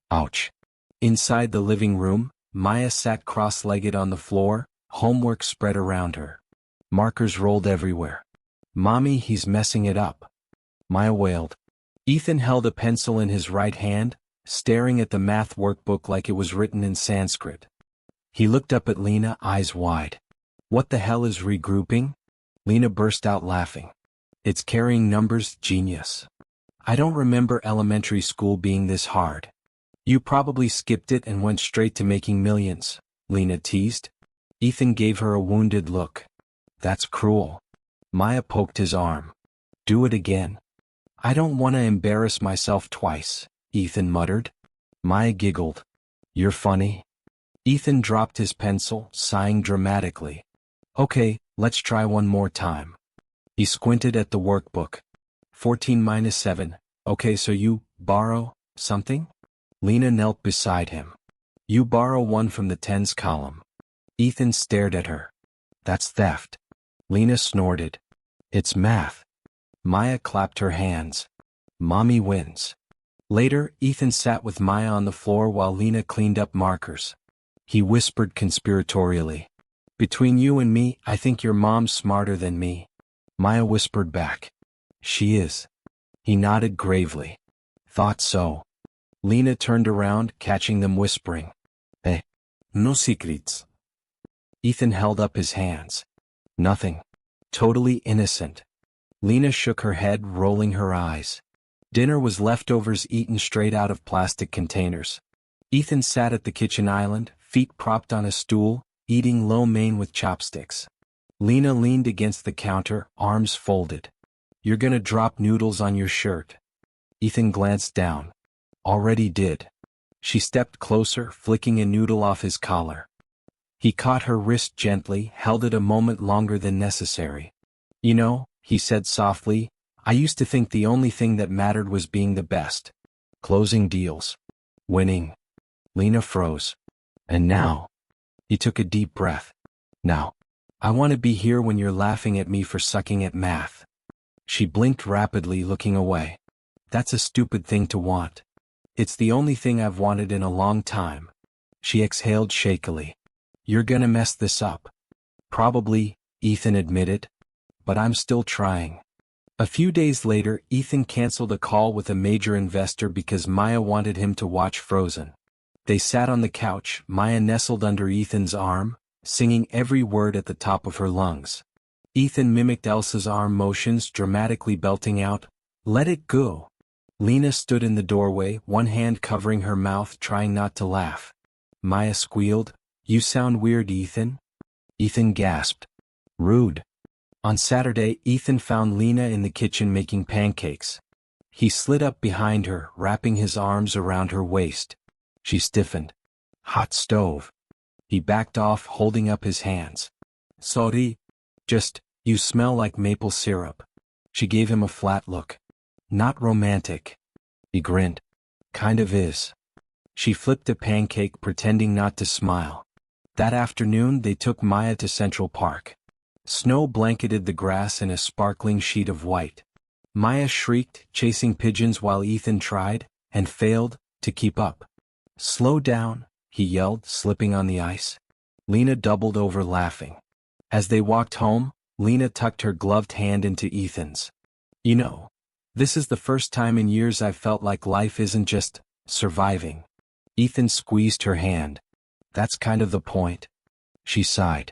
Ouch. Inside the living room, Maya sat cross-legged on the floor, homework spread around her. Markers rolled everywhere. Mommy, he's messing it up. Maya wailed. Ethan held a pencil in his right hand, staring at the math workbook like it was written in Sanskrit. He looked up at Lena, eyes wide. What the hell is regrouping? Lena burst out laughing. It's carrying numbers, genius. I don't remember elementary school being this hard. You probably skipped it and went straight to making millions, Lena teased. Ethan gave her a wounded look. That's cruel. Maya poked his arm. Do it again. I don't want to embarrass myself twice, Ethan muttered. Maya giggled. You're funny. Ethan dropped his pencil, sighing dramatically. Okay, let's try one more time. He squinted at the workbook. 14 minus 7. Okay, so you borrow something? Lena knelt beside him. You borrow 1 from the tens column. Ethan stared at her. That's theft. Lena snorted. It's math. Maya clapped her hands. Mommy wins. Later, Ethan sat with Maya on the floor while Lena cleaned up markers. He whispered conspiratorially. Between you and me, I think your mom's smarter than me. Maya whispered back. She is. He nodded gravely. Thought so. Lena turned around, catching them whispering. No secrets. Ethan held up his hands. Nothing. Totally innocent. Lena shook her head, rolling her eyes. Dinner was leftovers eaten straight out of plastic containers. Ethan sat at the kitchen island, feet propped on a stool, eating lo mein with chopsticks. Lena leaned against the counter, arms folded. You're gonna drop noodles on your shirt. Ethan glanced down. Already did. She stepped closer, flicking a noodle off his collar. He caught her wrist gently, held it a moment longer than necessary. You know, he said softly, I used to think the only thing that mattered was being the best. Closing deals. Winning. Lena froze. And now? He took a deep breath. Now. I want to be here when you're laughing at me for sucking at math. She blinked rapidly, looking away. That's a stupid thing to want. It's the only thing I've wanted in a long time. She exhaled shakily. You're gonna mess this up. Probably, Ethan admitted. But I'm still trying. A few days later, Ethan canceled a call with a major investor because Maya wanted him to watch Frozen. They sat on the couch, Maya nestled under Ethan's arm, singing every word at the top of her lungs. Ethan mimicked Elsa's arm motions, dramatically belting out, Let it go. Lena stood in the doorway, one hand covering her mouth, trying not to laugh. Maya squealed, You sound weird, Ethan. Ethan gasped. Rude. On Saturday, Ethan found Lena in the kitchen making pancakes. He slid up behind her, wrapping his arms around her waist. She stiffened. Hot stove. He backed off, holding up his hands. Sorry. Just, you smell like maple syrup. She gave him a flat look. Not romantic. He grinned. Kind of is. She flipped a pancake, pretending not to smile. That afternoon, they took Maya to Central Park. Snow blanketed the grass in a sparkling sheet of white. Maya shrieked, chasing pigeons while Ethan tried, and failed, to keep up. Slow down, he yelled, slipping on the ice. Lena doubled over laughing. As they walked home, Lena tucked her gloved hand into Ethan's. You know, this is the first time in years I've felt like life isn't just surviving. Ethan squeezed her hand. That's kind of the point. She sighed.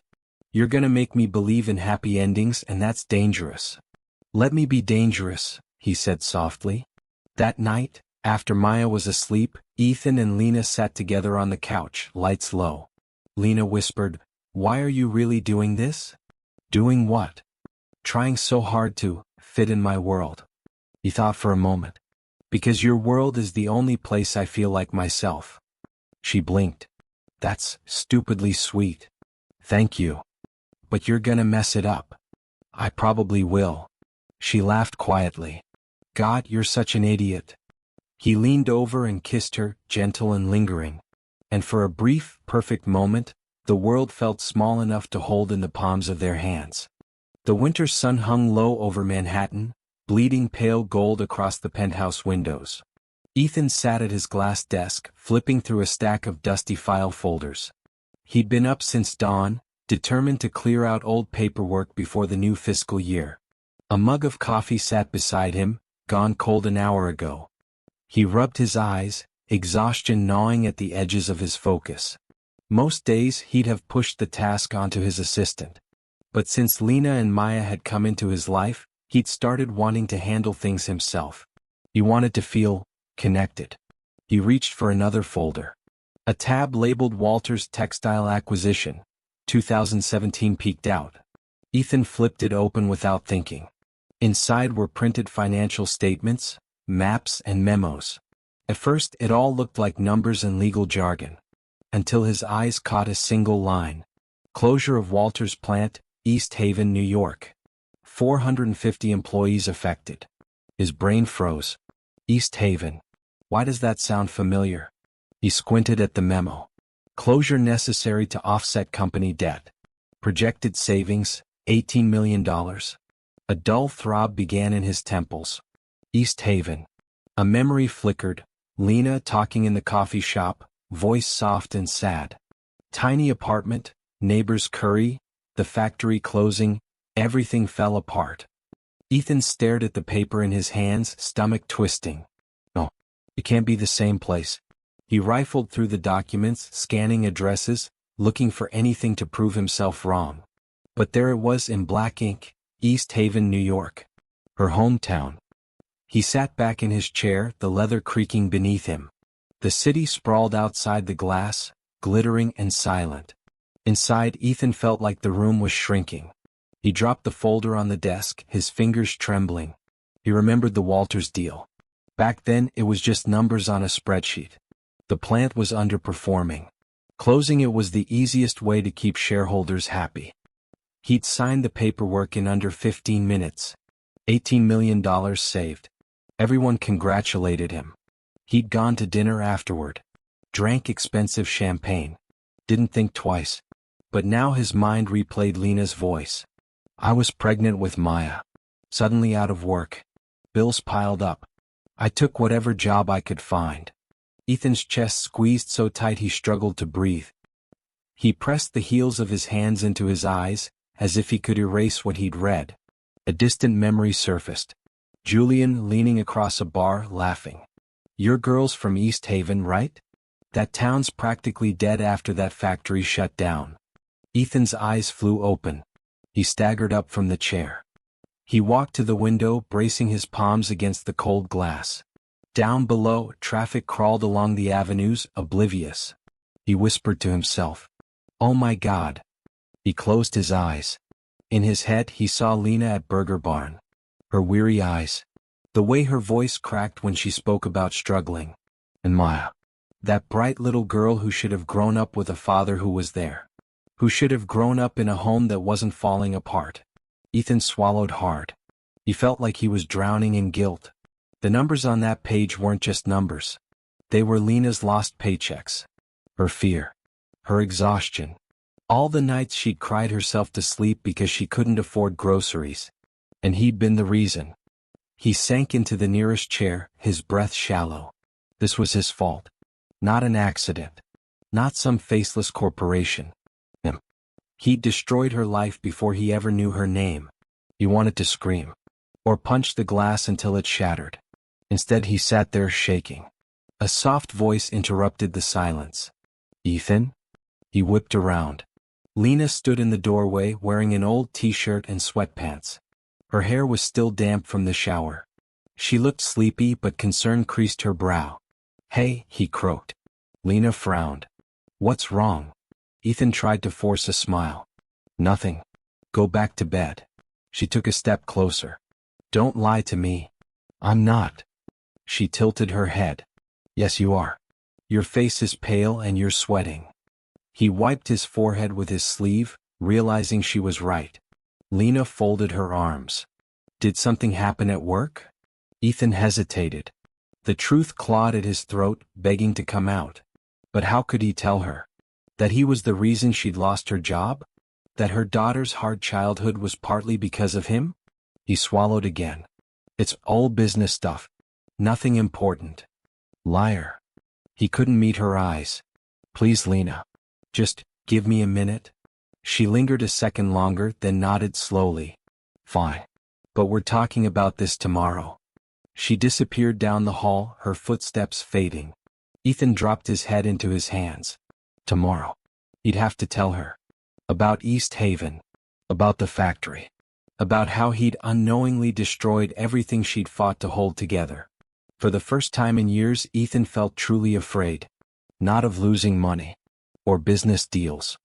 You're gonna make me believe in happy endings, and that's dangerous. Let me be dangerous, he said softly. That night, after Maya was asleep, Ethan and Lena sat together on the couch, lights low. Lena whispered, Why are you really doing this? Doing what? Trying so hard to fit in my world. He thought for a moment. Because your world is the only place I feel like myself. She blinked. That's stupidly sweet. Thank you. But you're gonna mess it up. I probably will. She laughed quietly. God, you're such an idiot. He leaned over and kissed her, gentle and lingering. And for a brief, perfect moment, the world felt small enough to hold in the palms of their hands. The winter sun hung low over Manhattan, bleeding pale gold across the penthouse windows. Ethan sat at his glass desk, flipping through a stack of dusty file folders. He'd been up since dawn, determined to clear out old paperwork before the new fiscal year. A mug of coffee sat beside him, gone cold an hour ago. He rubbed his eyes, exhaustion gnawing at the edges of his focus. Most days he'd have pushed the task onto his assistant. But since Lena and Maya had come into his life, he'd started wanting to handle things himself. He wanted to feel connected. He reached for another folder. A tab labeled Walter's Textile Acquisition, 2017 peeked out. Ethan flipped it open without thinking. Inside were printed financial statements, maps, and memos. At first it all looked like numbers and legal jargon. Until his eyes caught a single line. Closure of Walter's plant, East Haven, New York. 450 employees affected. His brain froze. East Haven. Why does that sound familiar? He squinted at the memo. Closure necessary to offset company debt. Projected savings, $18 million. A dull throb began in his temples. East Haven. A memory flickered. Lena talking in the coffee shop, voice soft and sad. Tiny apartment, neighbors curry, the factory closing, everything fell apart. Ethan stared at the paper in his hands, stomach twisting. No, it can't be the same place. He rifled through the documents, scanning addresses, looking for anything to prove himself wrong. But there it was in black ink, East Haven, New York. Her hometown. He sat back in his chair, the leather creaking beneath him. The city sprawled outside the glass, glittering and silent. Inside, Ethan felt like the room was shrinking. He dropped the folder on the desk, his fingers trembling. He remembered the Walters deal. Back then, it was just numbers on a spreadsheet. The plant was underperforming. Closing it was the easiest way to keep shareholders happy. He'd signed the paperwork in under 15 minutes. $18 million saved. Everyone congratulated him. He'd gone to dinner afterward. Drank expensive champagne. Didn't think twice. But now his mind replayed Lena's voice. I was pregnant with Maya. Suddenly out of work. Bills piled up. I took whatever job I could find. Ethan's chest squeezed so tight he struggled to breathe. He pressed the heels of his hands into his eyes, as if he could erase what he'd read. A distant memory surfaced. Julian leaning across a bar, laughing. You're girls from East Haven, right? That town's practically dead after that factory shut down. Ethan's eyes flew open. He staggered up from the chair. He walked to the window, bracing his palms against the cold glass. Down below, traffic crawled along the avenues, oblivious. He whispered to himself, "Oh my God." He closed his eyes. In his head he saw Lena at Burger Barn. Her weary eyes. The way her voice cracked when she spoke about struggling. And Maya. That bright little girl who should have grown up with a father who was there. Who should have grown up in a home that wasn't falling apart. Ethan swallowed hard. He felt like he was drowning in guilt. The numbers on that page weren't just numbers. They were Lena's lost paychecks. Her fear. Her exhaustion. All the nights she'd cried herself to sleep because she couldn't afford groceries. And he'd been the reason. He sank into the nearest chair, his breath shallow. This was his fault. Not an accident. Not some faceless corporation. Him. He'd destroyed her life before he ever knew her name. He wanted to scream. Or punch the glass until it shattered. Instead he sat there shaking. A soft voice interrupted the silence. Ethan? He whipped around. Lena stood in the doorway wearing an old t-shirt and sweatpants. Her hair was still damp from the shower. She looked sleepy but concern creased her brow. Hey, he croaked. Lena frowned. What's wrong? Ethan tried to force a smile. Nothing. Go back to bed. She took a step closer. Don't lie to me. I'm not. She tilted her head. Yes, you are. Your face is pale and you're sweating. He wiped his forehead with his sleeve, realizing she was right. Lena folded her arms. Did something happen at work? Ethan hesitated. The truth clawed at his throat, begging to come out. But how could he tell her? That he was the reason she'd lost her job? That her daughter's hard childhood was partly because of him? He swallowed again. It's all business stuff. Nothing important. Liar. He couldn't meet her eyes. Please, Lena. Just give me a minute. She lingered a second longer, then nodded slowly. Fine. But we're talking about this tomorrow. She disappeared down the hall, her footsteps fading. Ethan dropped his head into his hands. Tomorrow. He'd have to tell her. About East Haven. About the factory. About how he'd unknowingly destroyed everything she'd fought to hold together. For the first time in years, Ethan felt truly afraid. Not of losing money. Or business deals.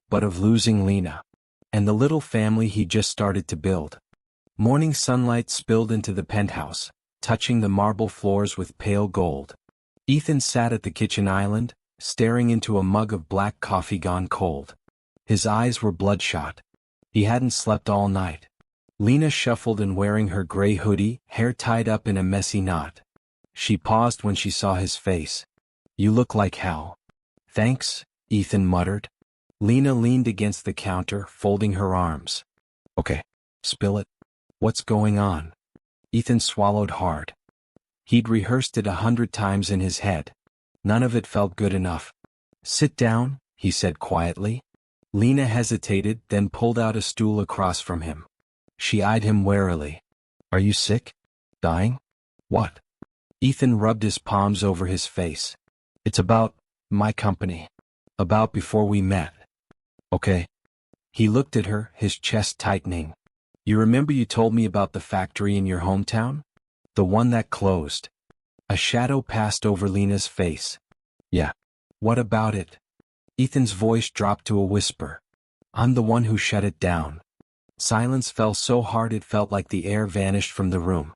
But of losing Lena. And the little family he just started to build. Morning sunlight spilled into the penthouse, touching the marble floors with pale gold. Ethan sat at the kitchen island, staring into a mug of black coffee gone cold. His eyes were bloodshot. He hadn't slept all night. Lena shuffled in wearing her gray hoodie, hair tied up in a messy knot. She paused when she saw his face. "You look like hell." "Thanks," Ethan muttered. Lena leaned against the counter, folding her arms. "Okay, spill it. What's going on?" Ethan swallowed hard. He'd rehearsed it 100 times in his head. None of it felt good enough. "Sit down," he said quietly. Lena hesitated, then pulled out a stool across from him. She eyed him warily. "Are you sick? Dying? What?" Ethan rubbed his palms over his face. "It's about my company. About before we met." "Okay." He looked at her, his chest tightening. "You remember you told me about the factory in your hometown? The one that closed." A shadow passed over Lena's face. "Yeah. What about it?" Ethan's voice dropped to a whisper. "I'm the one who shut it down." Silence fell so hard it felt like the air vanished from the room.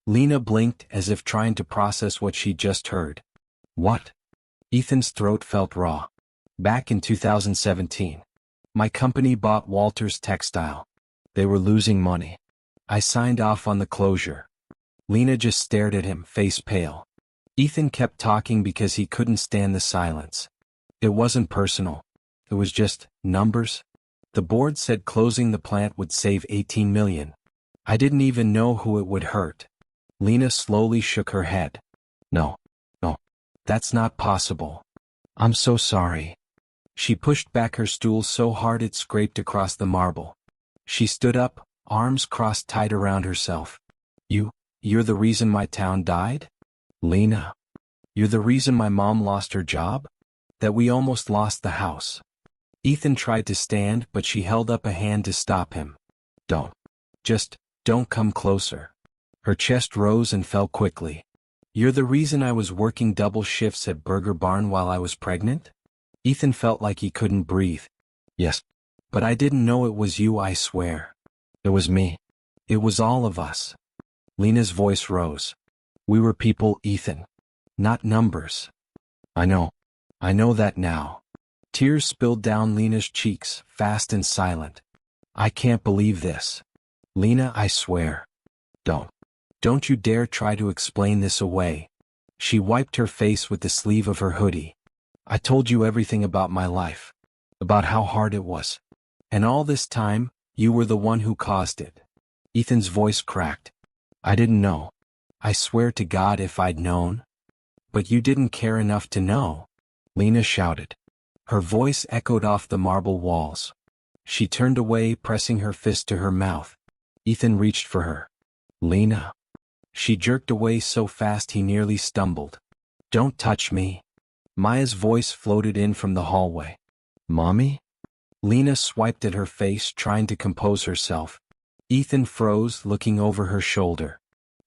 Lena blinked as if trying to process what she'd just heard. "What?" Ethan's throat felt raw. "Back in 2017. My company bought Walter's Textile. They were losing money. I signed off on the closure." Lena just stared at him, face pale. Ethan kept talking because he couldn't stand the silence. "It wasn't personal. It was just numbers. The board said closing the plant would save 18 million. I didn't even know who it would hurt." Lena slowly shook her head. No, that's not possible. I'm so sorry." She pushed back her stool so hard it scraped across the marble. She stood up, arms crossed tight around herself. You're the reason my town died? Lena. You're the reason my mom lost her job? That we almost lost the house." Ethan tried to stand, but she held up a hand to stop him. Don't come closer." Her chest rose and fell quickly. "You're the reason I was working double shifts at Burger Barn while I was pregnant?" Ethan felt like he couldn't breathe. "Yes. But I didn't know it was you, I swear. It was me. It was all of us." Lena's voice rose. "We were people, Ethan. Not numbers." I know that now." Tears spilled down Lena's cheeks, fast and silent. "I can't believe this. Lena, I swear. Don't you dare try to explain this away." She wiped her face with the sleeve of her hoodie. "I told you everything about my life. About how hard it was. And all this time, you were the one who caused it." Ethan's voice cracked. "I didn't know. I swear to God if I'd known." "But you didn't care enough to know," Lena shouted. Her voice echoed off the marble walls. She turned away, pressing her fist to her mouth. Ethan reached for her. "Lena." She jerked away so fast he nearly stumbled. "Don't touch me." Maya's voice floated in from the hallway. "Mommy?" Lena swiped at her face, trying to compose herself. Ethan froze, looking over her shoulder.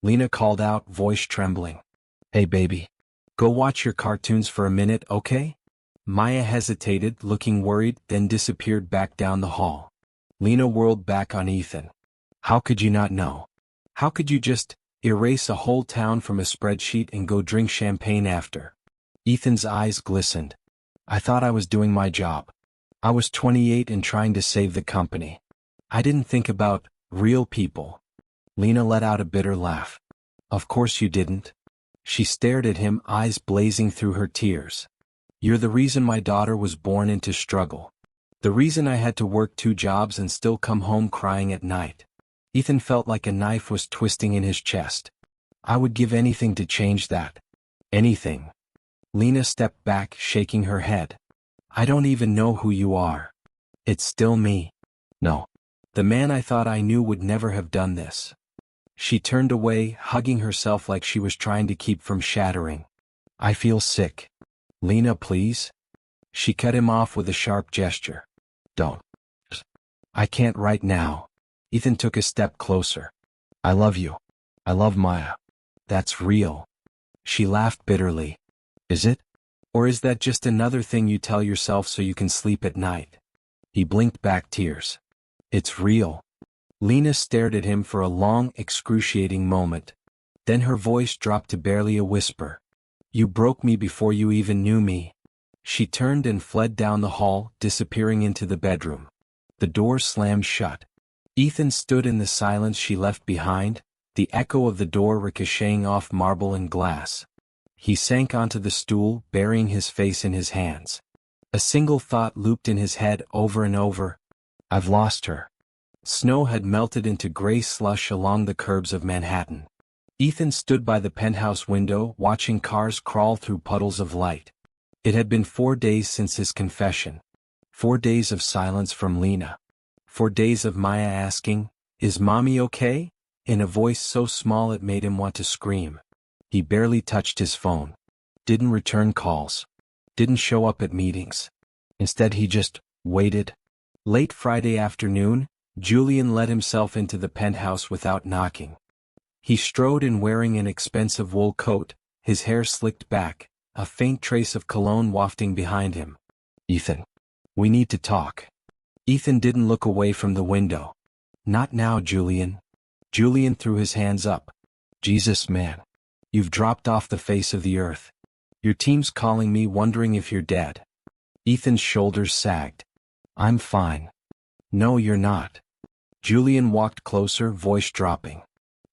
Lena called out, voice trembling. "Hey baby. Go watch your cartoons for a minute, okay?" Maya hesitated, looking worried, then disappeared back down the hall. Lena whirled back on Ethan. "How could you not know? How could you just erase a whole town from a spreadsheet and go drink champagne after?" Ethan's eyes glistened. "I thought I was doing my job. I was 28 and trying to save the company. I didn't think about real people." Lena let out a bitter laugh. "Of course you didn't." She stared at him, eyes blazing through her tears. "You're the reason my daughter was born into struggle. The reason I had to work 2 jobs and still come home crying at night." Ethan felt like a knife was twisting in his chest. "I would give anything to change that. Anything." Lena stepped back, shaking her head. "I don't even know who you are. It's still me. No. The man I thought I knew would never have done this." She turned away, hugging herself like she was trying to keep from shattering. I feel sick. Lena, please? She cut him off with a sharp gesture. Don't. I can't right now. Ethan took a step closer. I love you. I love Maya. That's real. She laughed bitterly. Is it? Or is that just another thing you tell yourself so you can sleep at night? He blinked back tears. It's real. Lena stared at him for a long, excruciating moment. Then her voice dropped to barely a whisper. You broke me before you even knew me. She turned and fled down the hall, disappearing into the bedroom. The door slammed shut. Ethan stood in the silence she left behind, the echo of the door ricocheting off marble and glass. He sank onto the stool, burying his face in his hands. A single thought looped in his head over and over. I've lost her. Snow had melted into gray slush along the curbs of Manhattan. Ethan stood by the penthouse window, watching cars crawl through puddles of light. It had been 4 days since his confession. 4 days of silence from Lena. 4 days of Maya asking, "Is Mommy okay?" in a voice so small it made him want to scream. He barely touched his phone. Didn't return calls. Didn't show up at meetings. Instead he just waited. Late Friday afternoon, Julian let himself into the penthouse without knocking. He strode in wearing an expensive wool coat, his hair slicked back, a faint trace of cologne wafting behind him. Ethan. We need to talk. Ethan didn't look away from the window. Not now, Julian. Julian threw his hands up. Jesus, man. You've dropped off the face of the earth. Your team's calling me wondering if you're dead. Ethan's shoulders sagged. I'm fine. No, you're not. Julian walked closer, voice dropping.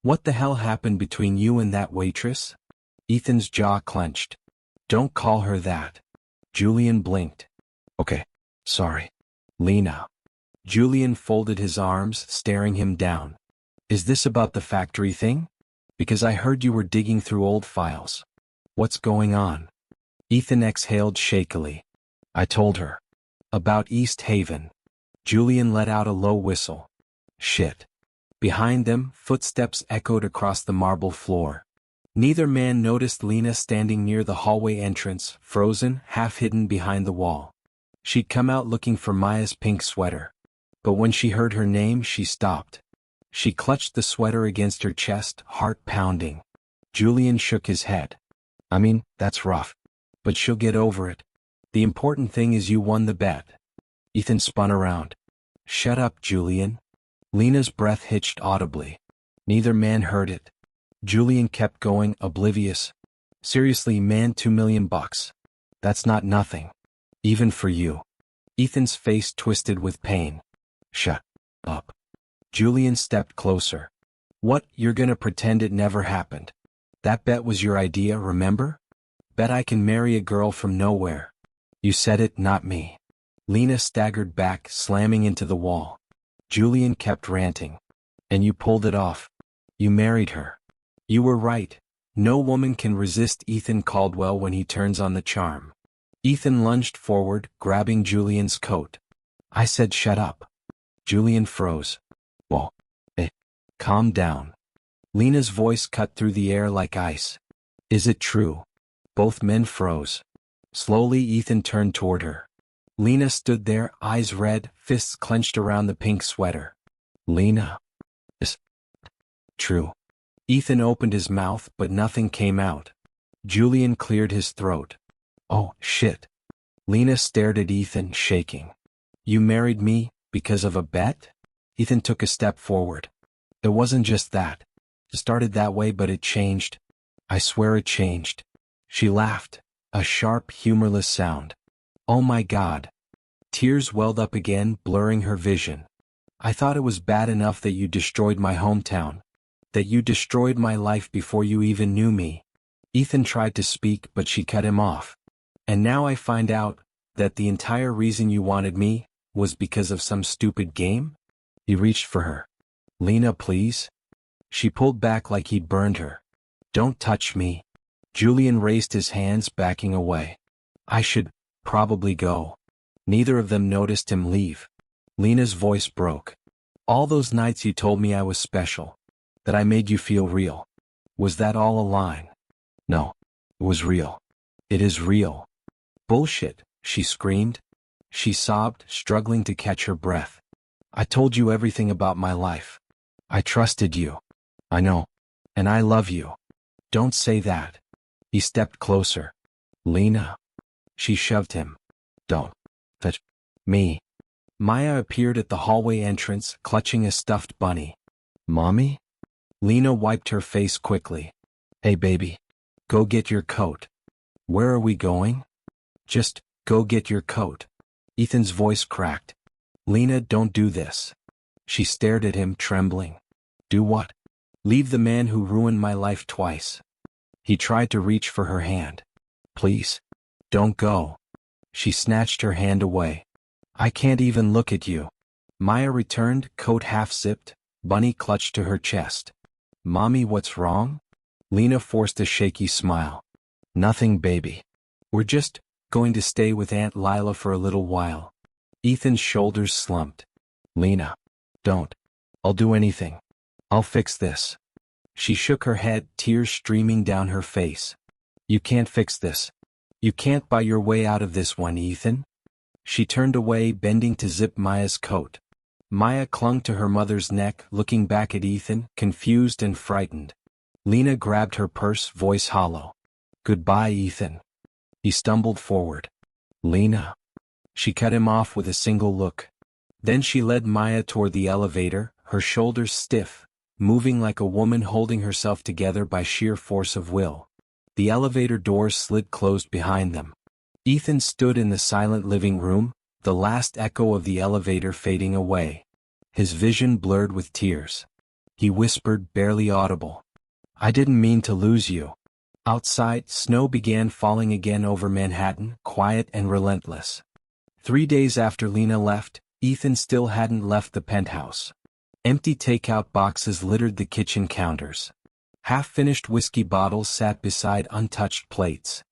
What the hell happened between you and that waitress? Ethan's jaw clenched. Don't call her that. Julian blinked. Okay. Sorry. Lena. Julian folded his arms, staring him down. Is this about the factory thing? Because I heard you were digging through old files. What's going on? Ethan exhaled shakily. I told her. About East Haven. Julian let out a low whistle. Shit. Behind them, footsteps echoed across the marble floor. Neither man noticed Lena standing near the hallway entrance, frozen, half-hidden behind the wall. She'd come out looking for Maya's pink sweater. But when she heard her name, she stopped. She clutched the sweater against her chest, heart pounding. Julian shook his head. I mean, that's rough. But she'll get over it. The important thing is you won the bet. Ethan spun around. Shut up, Julian. Lena's breath hitched audibly. Neither man heard it. Julian kept going, oblivious. Seriously, man, $2 million. That's not nothing. Even for you. Ethan's face twisted with pain. Shut up. Julian stepped closer. What, you're gonna pretend it never happened? That bet was your idea, remember? Bet I can marry a girl from nowhere. You said it, not me. Lena staggered back, slamming into the wall. Julian kept ranting. And you pulled it off. You married her. You were right. No woman can resist Ethan Caldwell when he turns on the charm. Ethan lunged forward, grabbing Julian's coat. I said shut up. Julian froze. Whoa. Calm down. Lena's voice cut through the air like ice. Is it true? Both men froze. Slowly Ethan turned toward her. Lena stood there, eyes red, fists clenched around the pink sweater. Lena. Is true. Ethan opened his mouth, but nothing came out. Julian cleared his throat. Oh, shit. Lena stared at Ethan, shaking. You married me, because of a bet? Ethan took a step forward. It wasn't just that. It started that way, but it changed. I swear it changed. She laughed, a sharp, humorless sound. Oh my God. Tears welled up again, blurring her vision. I thought it was bad enough that you destroyed my hometown. That you destroyed my life before you even knew me. Ethan tried to speak, but she cut him off. And now I find out that the entire reason you wanted me was because of some stupid game? He reached for her. Lena, please? She pulled back like he'd burned her. Don't touch me. Julian raised his hands, backing away. I should probably go. Neither of them noticed him leave. Lena's voice broke. All those nights you told me I was special. That I made you feel real. Was that all a lie? No. It was real. It is real. Bullshit, she screamed. She sobbed, struggling to catch her breath. I told you everything about my life. I trusted you. I know. And I love you. Don't say that. He stepped closer. Lena. She shoved him. Don't touch me. Maya appeared at the hallway entrance, clutching a stuffed bunny. Mommy? Lena wiped her face quickly. Hey baby. Go get your coat. Where are we going? Just go get your coat. Ethan's voice cracked. Lena, don't do this. She stared at him, trembling. Do what? Leave the man who ruined my life twice. He tried to reach for her hand. Please. Don't go. She snatched her hand away. I can't even look at you. Maya returned, coat half-zipped, bunny clutched to her chest. Mommy, what's wrong? Lena forced a shaky smile. Nothing, baby. We're just going to stay with Aunt Lila for a little while. Ethan's shoulders slumped. Lena. Don't. I'll do anything. I'll fix this. She shook her head, tears streaming down her face. You can't fix this. You can't buy your way out of this one, Ethan. She turned away, bending to zip Maya's coat. Maya clung to her mother's neck, looking back at Ethan, confused and frightened. Lena grabbed her purse, voice hollow. Goodbye, Ethan. He stumbled forward. Lena. She cut him off with a single look. Then she led Maya toward the elevator, her shoulders stiff, moving like a woman holding herself together by sheer force of will. The elevator doors slid closed behind them. Ethan stood in the silent living room, the last echo of the elevator fading away. His vision blurred with tears. He whispered, barely audible. I didn't mean to lose you. Outside, snow began falling again over Manhattan, quiet and relentless. 3 days after Lena left, Ethan still hadn't left the penthouse. Empty takeout boxes littered the kitchen counters. Half-finished whiskey bottles sat beside untouched plates.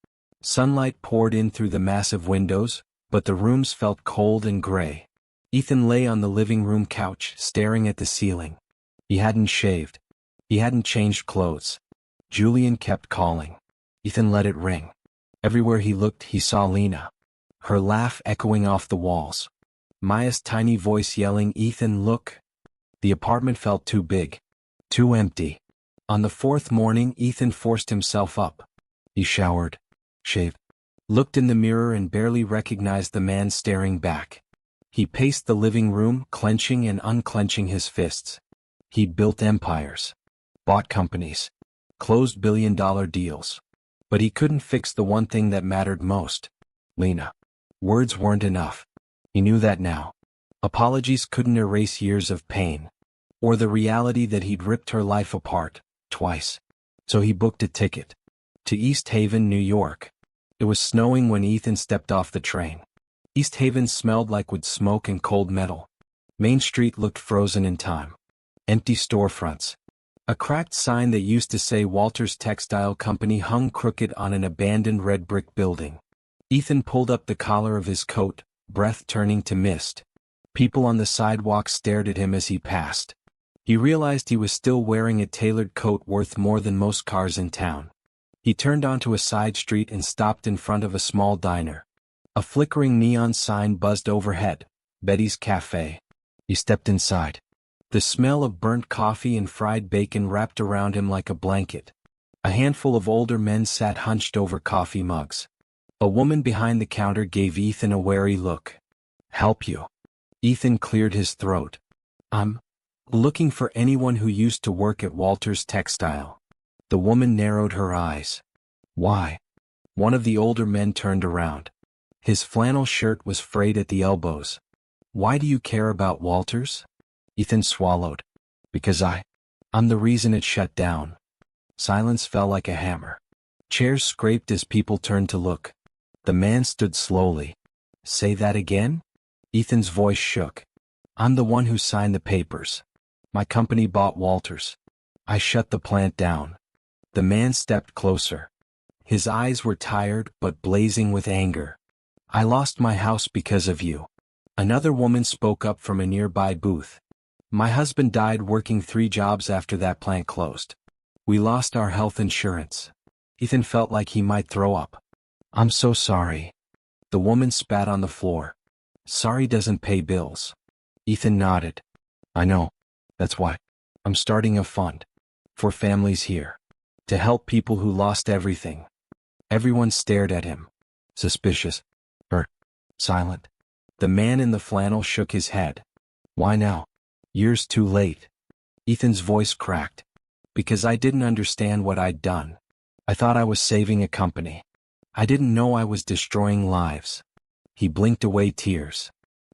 Sunlight poured in through the massive windows, but the rooms felt cold and gray. Ethan lay on the living room couch, staring at the ceiling. He hadn't shaved. He hadn't changed clothes. Julian kept calling. Ethan let it ring. Everywhere he looked, he saw Lena. Her laugh echoing off the walls. Maya's tiny voice yelling, Ethan, look. The apartment felt too big. Too empty. On the fourth morning, Ethan forced himself up. He showered. Shaved. Looked in the mirror and barely recognized the man staring back. He paced the living room, clenching and unclenching his fists. He'd built empires. Bought companies. Closed billion-dollar deals. But he couldn't fix the one thing that mattered most. Lena. Words weren't enough. He knew that now. Apologies couldn't erase years of pain. Or the reality that he'd ripped her life apart, twice. So he booked a ticket. To East Haven, New York. It was snowing when Ethan stepped off the train. East Haven smelled like wood smoke and cold metal. Main Street looked frozen in time. Empty storefronts. A cracked sign that used to say Walter's Textile Company hung crooked on an abandoned red brick building. Ethan pulled up the collar of his coat, breath turning to mist. People on the sidewalk stared at him as he passed. He realized he was still wearing a tailored coat worth more than most cars in town. He turned onto a side street and stopped in front of a small diner. A flickering neon sign buzzed overhead, Betty's Cafe. He stepped inside. The smell of burnt coffee and fried bacon wrapped around him like a blanket. A handful of older men sat hunched over coffee mugs. A woman behind the counter gave Ethan a wary look. Help you? Ethan cleared his throat. I'm looking for anyone who used to work at Walter's Textile. The woman narrowed her eyes. Why? One of the older men turned around. His flannel shirt was frayed at the elbows. Why do you care about Walters? Ethan swallowed. Because I'm the reason it shut down. Silence fell like a hammer. Chairs scraped as people turned to look. The man stood slowly. Say that again? Ethan's voice shook. I'm the one who signed the papers. My company bought Walters. I shut the plant down. The man stepped closer. His eyes were tired but blazing with anger. I lost my house because of you. Another woman spoke up from a nearby booth. My husband died working 3 jobs after that plant closed. We lost our health insurance. Ethan felt like he might throw up. I'm so sorry. The woman spat on the floor. Sorry doesn't pay bills. Ethan nodded. I know. That's why. I'm starting a fund. For families here. To help people who lost everything. Everyone stared at him. Suspicious. Silent. The man in the flannel shook his head. Why now? Years too late. Ethan's voice cracked. Because I didn't understand what I'd done. I thought I was saving a company. I didn't know I was destroying lives. He blinked away tears.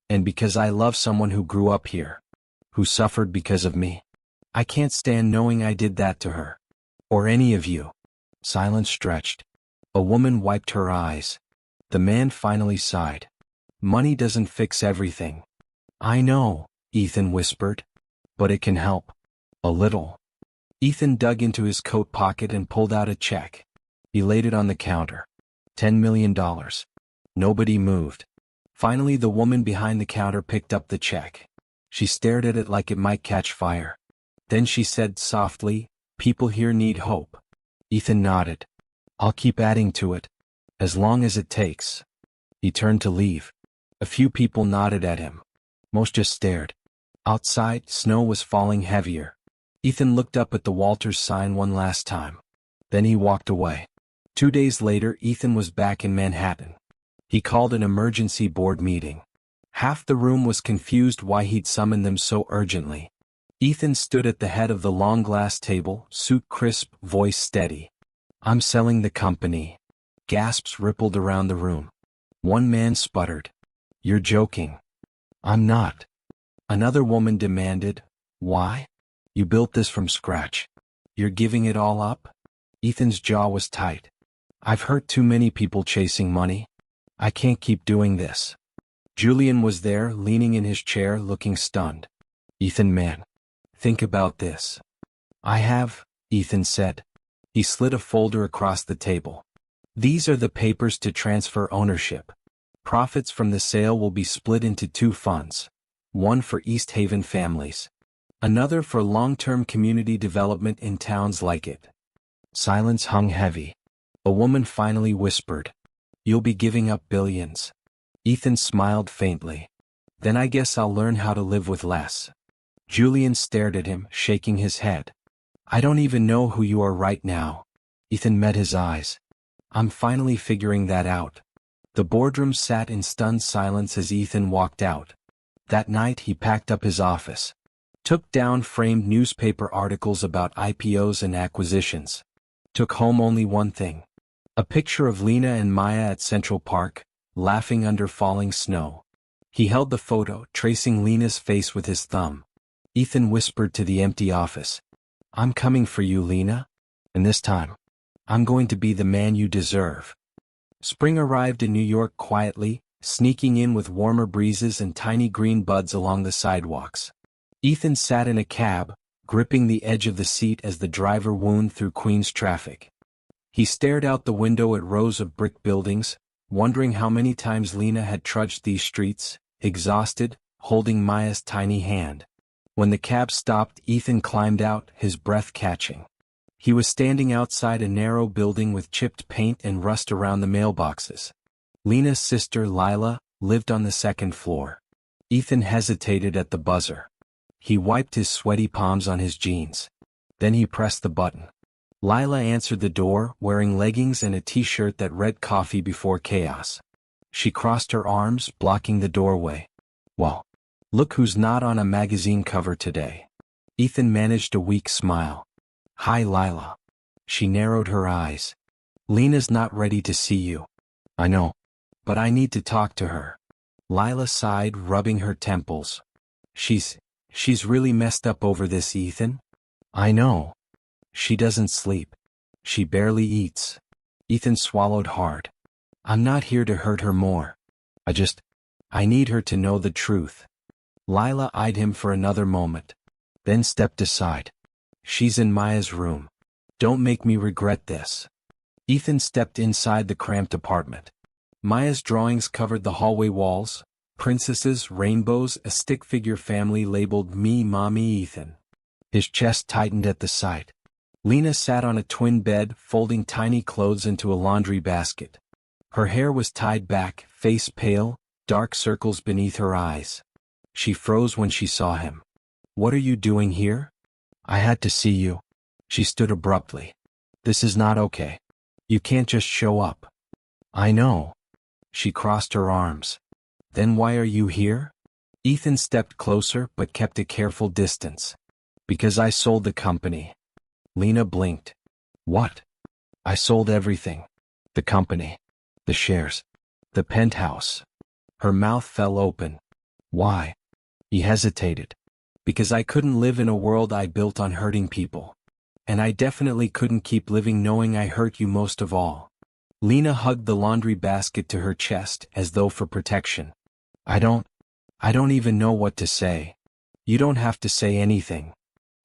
And because I love someone who grew up here. Who suffered because of me. I can't stand knowing I did that to her. Or any of you. Silence stretched. A woman wiped her eyes. The man finally sighed. Money doesn't fix everything. I know, Ethan whispered. But it can help. A little. Ethan dug into his coat pocket and pulled out a check. He laid it on the counter. $10 million. Nobody moved. Finally, the woman behind the counter picked up the check. She stared at it like it might catch fire. Then she said softly, people here need hope. Ethan nodded. I'll keep adding to it. As long as it takes. He turned to leave. A few people nodded at him. Most just stared. Outside, snow was falling heavier. Ethan looked up at the Walters sign one last time. Then he walked away. 2 days later, Ethan was back in Manhattan. He called an emergency board meeting. Half the room was confused why he'd summoned them so urgently. Ethan stood at the head of the long glass table, suit crisp, voice steady. I'm selling the company. Gasps rippled around the room. One man sputtered. You're joking. I'm not. Another woman demanded, why? You built this from scratch. You're giving it all up? Ethan's jaw was tight. I've hurt too many people chasing money. I can't keep doing this. Julian was there, leaning in his chair, looking stunned. Ethan, man. Think about this. I have, Ethan said. He slid a folder across the table. These are the papers to transfer ownership. Profits from the sale will be split into 2 funds. One for East Haven families. Another for long-term community development in towns like it. Silence hung heavy. A woman finally whispered. You'll be giving up billions. Ethan smiled faintly. Then I guess I'll learn how to live with less. Julian stared at him, shaking his head. I don't even know who you are right now. Ethan met his eyes. I'm finally figuring that out. The boardroom sat in stunned silence as Ethan walked out. That night he packed up his office. Took down framed newspaper articles about IPOs and acquisitions. Took home only one thing. A picture of Lena and Maya at Central Park, laughing under falling snow. He held the photo, tracing Lena's face with his thumb. Ethan whispered to the empty office. I'm coming for you, Lena. And this time, I'm going to be the man you deserve. Spring arrived in New York quietly, sneaking in with warmer breezes and tiny green buds along the sidewalks. Ethan sat in a cab, gripping the edge of the seat as the driver wound through Queens traffic. He stared out the window at rows of brick buildings, wondering how many times Lena had trudged these streets, exhausted, holding Maya's tiny hand. When the cab stopped, Ethan climbed out, his breath catching. He was standing outside a narrow building with chipped paint and rust around the mailboxes. Lena's sister, Lila, lived on the 2nd floor. Ethan hesitated at the buzzer. He wiped his sweaty palms on his jeans. Then he pressed the button. Lila answered the door, wearing leggings and a t-shirt that read coffee before chaos. She crossed her arms, blocking the doorway. Well, look who's not on a magazine cover today. Ethan managed a weak smile. Hi, Lila. She narrowed her eyes. Lena's not ready to see you. I know. But I need to talk to her. Lila sighed, rubbing her temples. She's really messed up over this, Ethan. I know. She doesn't sleep. She barely eats. Ethan swallowed hard. I'm not here to hurt her more. I need her to know the truth. Lila eyed him for another moment. Then stepped aside. She's in Maya's room. Don't make me regret this. Ethan stepped inside the cramped apartment. Maya's drawings covered the hallway walls. Princesses, rainbows, a stick figure family labeled Me Mommy Ethan. His chest tightened at the sight. Lena sat on a twin bed, folding tiny clothes into a laundry basket. Her hair was tied back, face pale, dark circles beneath her eyes. She froze when she saw him. "What are you doing here?" "I had to see you." She stood abruptly. "This is not okay. You can't just show up." "I know." She crossed her arms. "Then why are you here?" Ethan stepped closer but kept a careful distance. "Because I sold the company." Lena blinked. "What?" "I sold everything. The company. The shares. The penthouse." Her mouth fell open. "Why?" He hesitated. "Because I couldn't live in a world I built on hurting people. And I definitely couldn't keep living knowing I hurt you most of all." Lena hugged the laundry basket to her chest as though for protection. I don't even know what to say." "You don't have to say anything."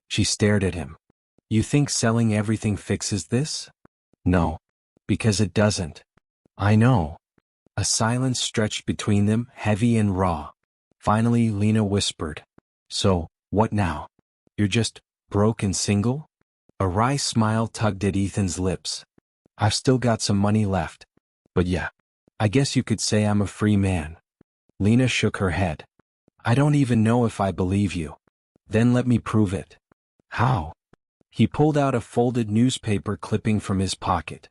She stared at him. "You think selling everything fixes this?" "No. Because it doesn't." "I know." A silence stretched between them, heavy and raw. Finally, Lena whispered, "So, what now? You're just broke and single?" A wry smile tugged at Ethan's lips. "I've still got some money left. But yeah, I guess you could say I'm a free man." Lena shook her head. "I don't even know if I believe you." "Then let me prove it." "How?" He pulled out a folded newspaper clipping from his pocket.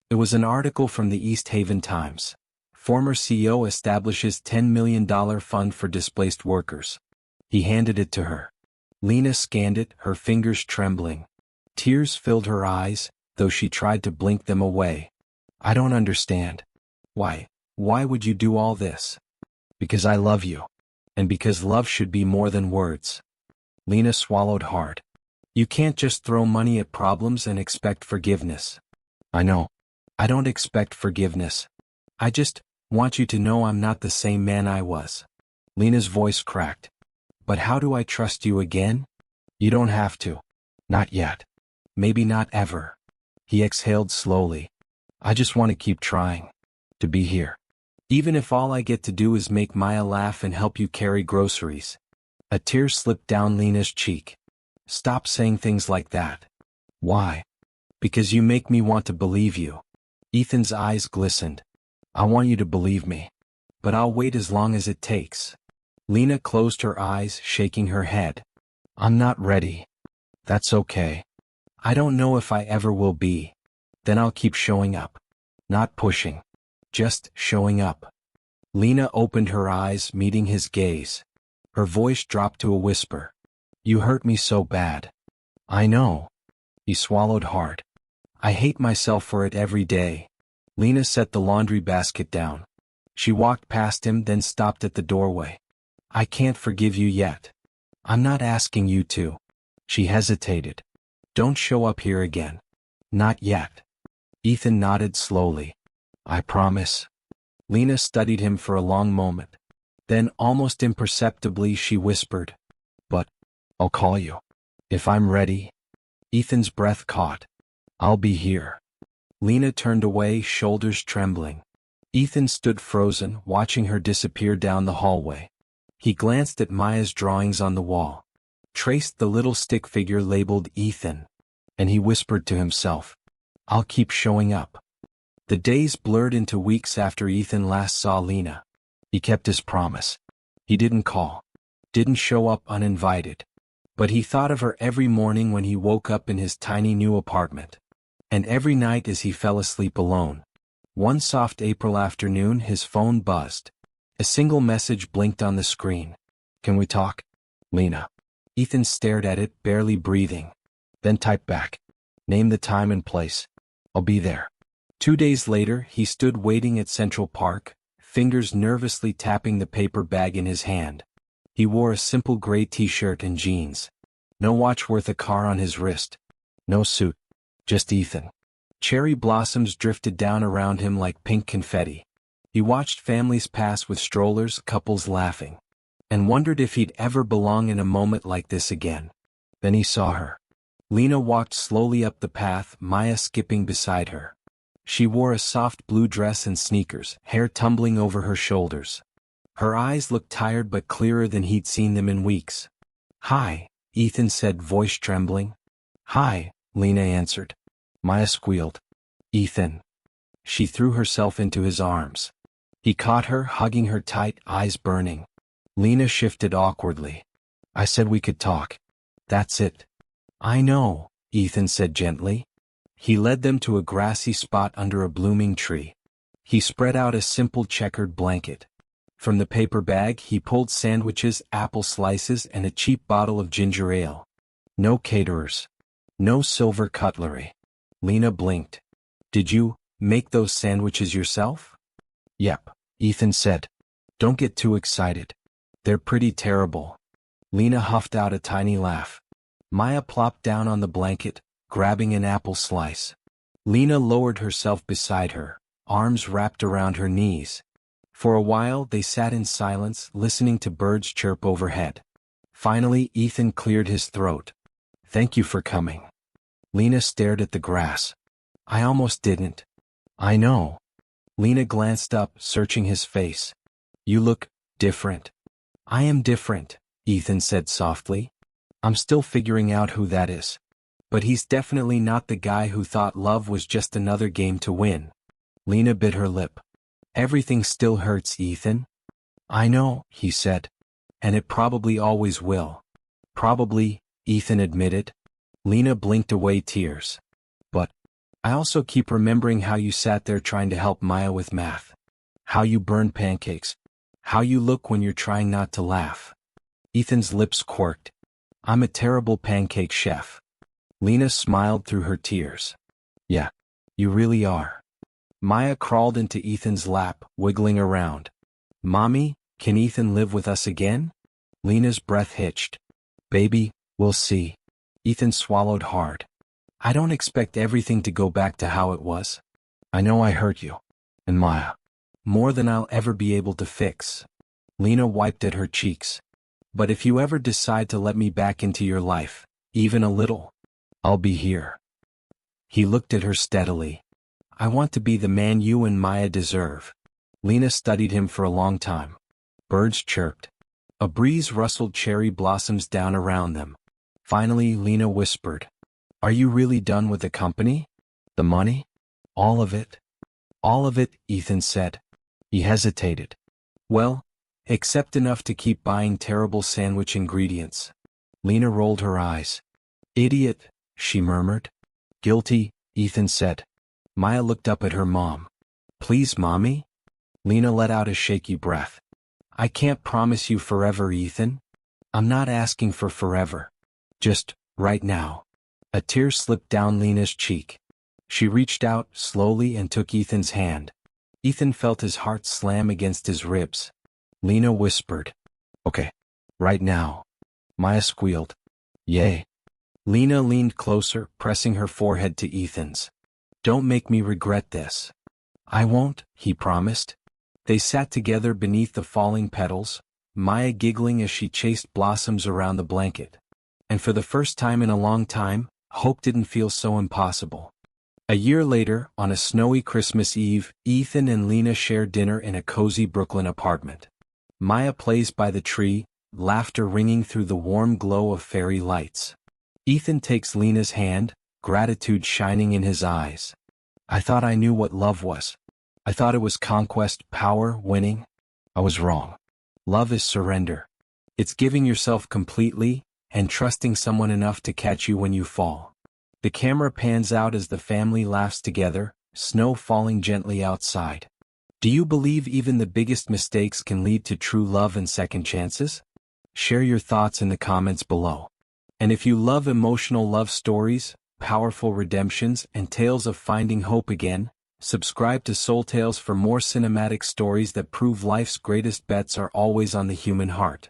It was an article from the East Haven Times. "Former CEO establishes $10 million fund for displaced workers." He handed it to her. Lena scanned it, her fingers trembling. Tears filled her eyes, though she tried to blink them away. "I don't understand." Why would you do all this?" "Because I love you. And because love should be more than words." Lena swallowed hard. "You can't just throw money at problems and expect forgiveness." "I know. I don't expect forgiveness. I just want you to know I'm not the same man I was." Lena's voice cracked. "But how do I trust you again?" "You don't have to. Not yet. Maybe not ever." He exhaled slowly. "I just want to keep trying. To be here. Even if all I get to do is make Maya laugh and help you carry groceries." A tear slipped down Lena's cheek. "Stop saying things like that." "Why?" "Because you make me want to believe you." Ethan's eyes glistened. "I want you to believe me. But I'll wait as long as it takes." Lena closed her eyes, shaking her head. "I'm not ready." "That's okay. I don't know if I ever will be." "Then I'll keep showing up. Not pushing. Just showing up." Lena opened her eyes, meeting his gaze. Her voice dropped to a whisper. "You hurt me so bad." "I know." He swallowed hard. "I hate myself for it every day." Lena set the laundry basket down. She walked past him, then stopped at the doorway. "I can't forgive you yet." "I'm not asking you to." She hesitated. "Don't show up here again." "Not yet." Ethan nodded slowly. "I promise." Lena studied him for a long moment. Then, almost imperceptibly, she whispered, "But I'll call you. If I'm ready." Ethan's breath caught. "I'll be here." Lena turned away, shoulders trembling. Ethan stood frozen, watching her disappear down the hallway. He glanced at Maya's drawings on the wall, traced the little stick figure labeled Ethan, and he whispered to himself, "I'll keep showing up." The days blurred into weeks after Ethan last saw Lena. He kept his promise. He didn't call, didn't show up uninvited. But he thought of her every morning when he woke up in his tiny new apartment. And every night as he fell asleep alone. One soft April afternoon his phone buzzed. A single message blinked on the screen. "Can we talk?" "Lena." Ethan stared at it, barely breathing. Then typed back, "Name the time and place. I'll be there." 2 days later, he stood waiting at Central Park, fingers nervously tapping the paper bag in his hand. He wore a simple gray t-shirt and jeans. No watch worth a car on his wrist. No suit. Just Ethan. Cherry blossoms drifted down around him like pink confetti. He watched families pass with strollers, couples laughing, and wondered if he'd ever belong in a moment like this again. Then he saw her. Lena walked slowly up the path, Maya skipping beside her. She wore a soft blue dress and sneakers, hair tumbling over her shoulders. Her eyes looked tired but clearer than he'd seen them in weeks. "Hi," Ethan said, voice trembling. "Hi," Lena answered. Maya squealed. "Ethan." She threw herself into his arms. He caught her, hugging her tight, eyes burning. Lena shifted awkwardly. I said we could talk. That's it. I know, Ethan said gently. He led them to a grassy spot under a blooming tree. He spread out a simple checkered blanket. From the paper bag he pulled sandwiches, apple slices, and a cheap bottle of ginger ale. No caterers. No silver cutlery. Lena blinked. Did you make those sandwiches yourself? Yep, Ethan said. Don't get too excited. They're pretty terrible. Lena huffed out a tiny laugh. Maya plopped down on the blanket, grabbing an apple slice. Lena lowered herself beside her, arms wrapped around her knees. For a while they sat in silence, listening to birds chirp overhead. Finally Ethan cleared his throat. Thank you for coming. Lena stared at the grass. I almost didn't. I know. Lena glanced up, searching his face. You look different. I am different, Ethan said softly. I'm still figuring out who that is. But he's definitely not the guy who thought love was just another game to win. Lena bit her lip. Everything still hurts, Ethan. I know, he said. And it probably always will. Probably, Ethan admitted. Lena blinked away tears. But I also keep remembering how you sat there trying to help Maya with math. How you burn pancakes. How you look when you're trying not to laugh. Ethan's lips quirked. I'm a terrible pancake chef. Lena smiled through her tears. Yeah, you really are. Maya crawled into Ethan's lap, wiggling around. Mommy, can Ethan live with us again? Lena's breath hitched. Baby, we'll see. Ethan swallowed hard. I don't expect everything to go back to how it was. I know I hurt you. And Maya. More than I'll ever be able to fix. Lena wiped at her cheeks. But if you ever decide to let me back into your life, even a little, I'll be here. He looked at her steadily. I want to be the man you and Maya deserve. Lena studied him for a long time. Birds chirped. A breeze rustled cherry blossoms down around them. Finally, Lena whispered. Are you really done with the company? The money? All of it? All of it, Ethan said. He hesitated. Well, except enough to keep buying terrible sandwich ingredients. Lena rolled her eyes. Idiot, she murmured. Guilty, Ethan said. Maya looked up at her mom. Please, Mommy? Lena let out a shaky breath. I can't promise you forever, Ethan. I'm not asking for forever. Just, right now. A tear slipped down Lena's cheek. She reached out, slowly, and took Ethan's hand. Ethan felt his heart slam against his ribs. Lena whispered. Okay. Right now. Maya squealed. Yay. Lena leaned closer, pressing her forehead to Ethan's. Don't make me regret this. I won't, he promised. They sat together beneath the falling petals, Maya giggling as she chased blossoms around the blanket. And for the first time in a long time, hope didn't feel so impossible. A year later, on a snowy Christmas Eve, Ethan and Lena shared dinner in a cozy Brooklyn apartment. Maya plays by the tree, laughter ringing through the warm glow of fairy lights. Ethan takes Lena's hand, gratitude shining in his eyes. I thought I knew what love was. I thought it was conquest, power, winning. I was wrong. Love is surrender. It's giving yourself completely, and trusting someone enough to catch you when you fall. The camera pans out as the family laughs together, snow falling gently outside. Do you believe even the biggest mistakes can lead to true love and second chances? Share your thoughts in the comments below. And if you love emotional love stories, powerful redemptions, and tales of finding hope again, subscribe to SoulTales for more cinematic stories that prove life's greatest bets are always on the human heart.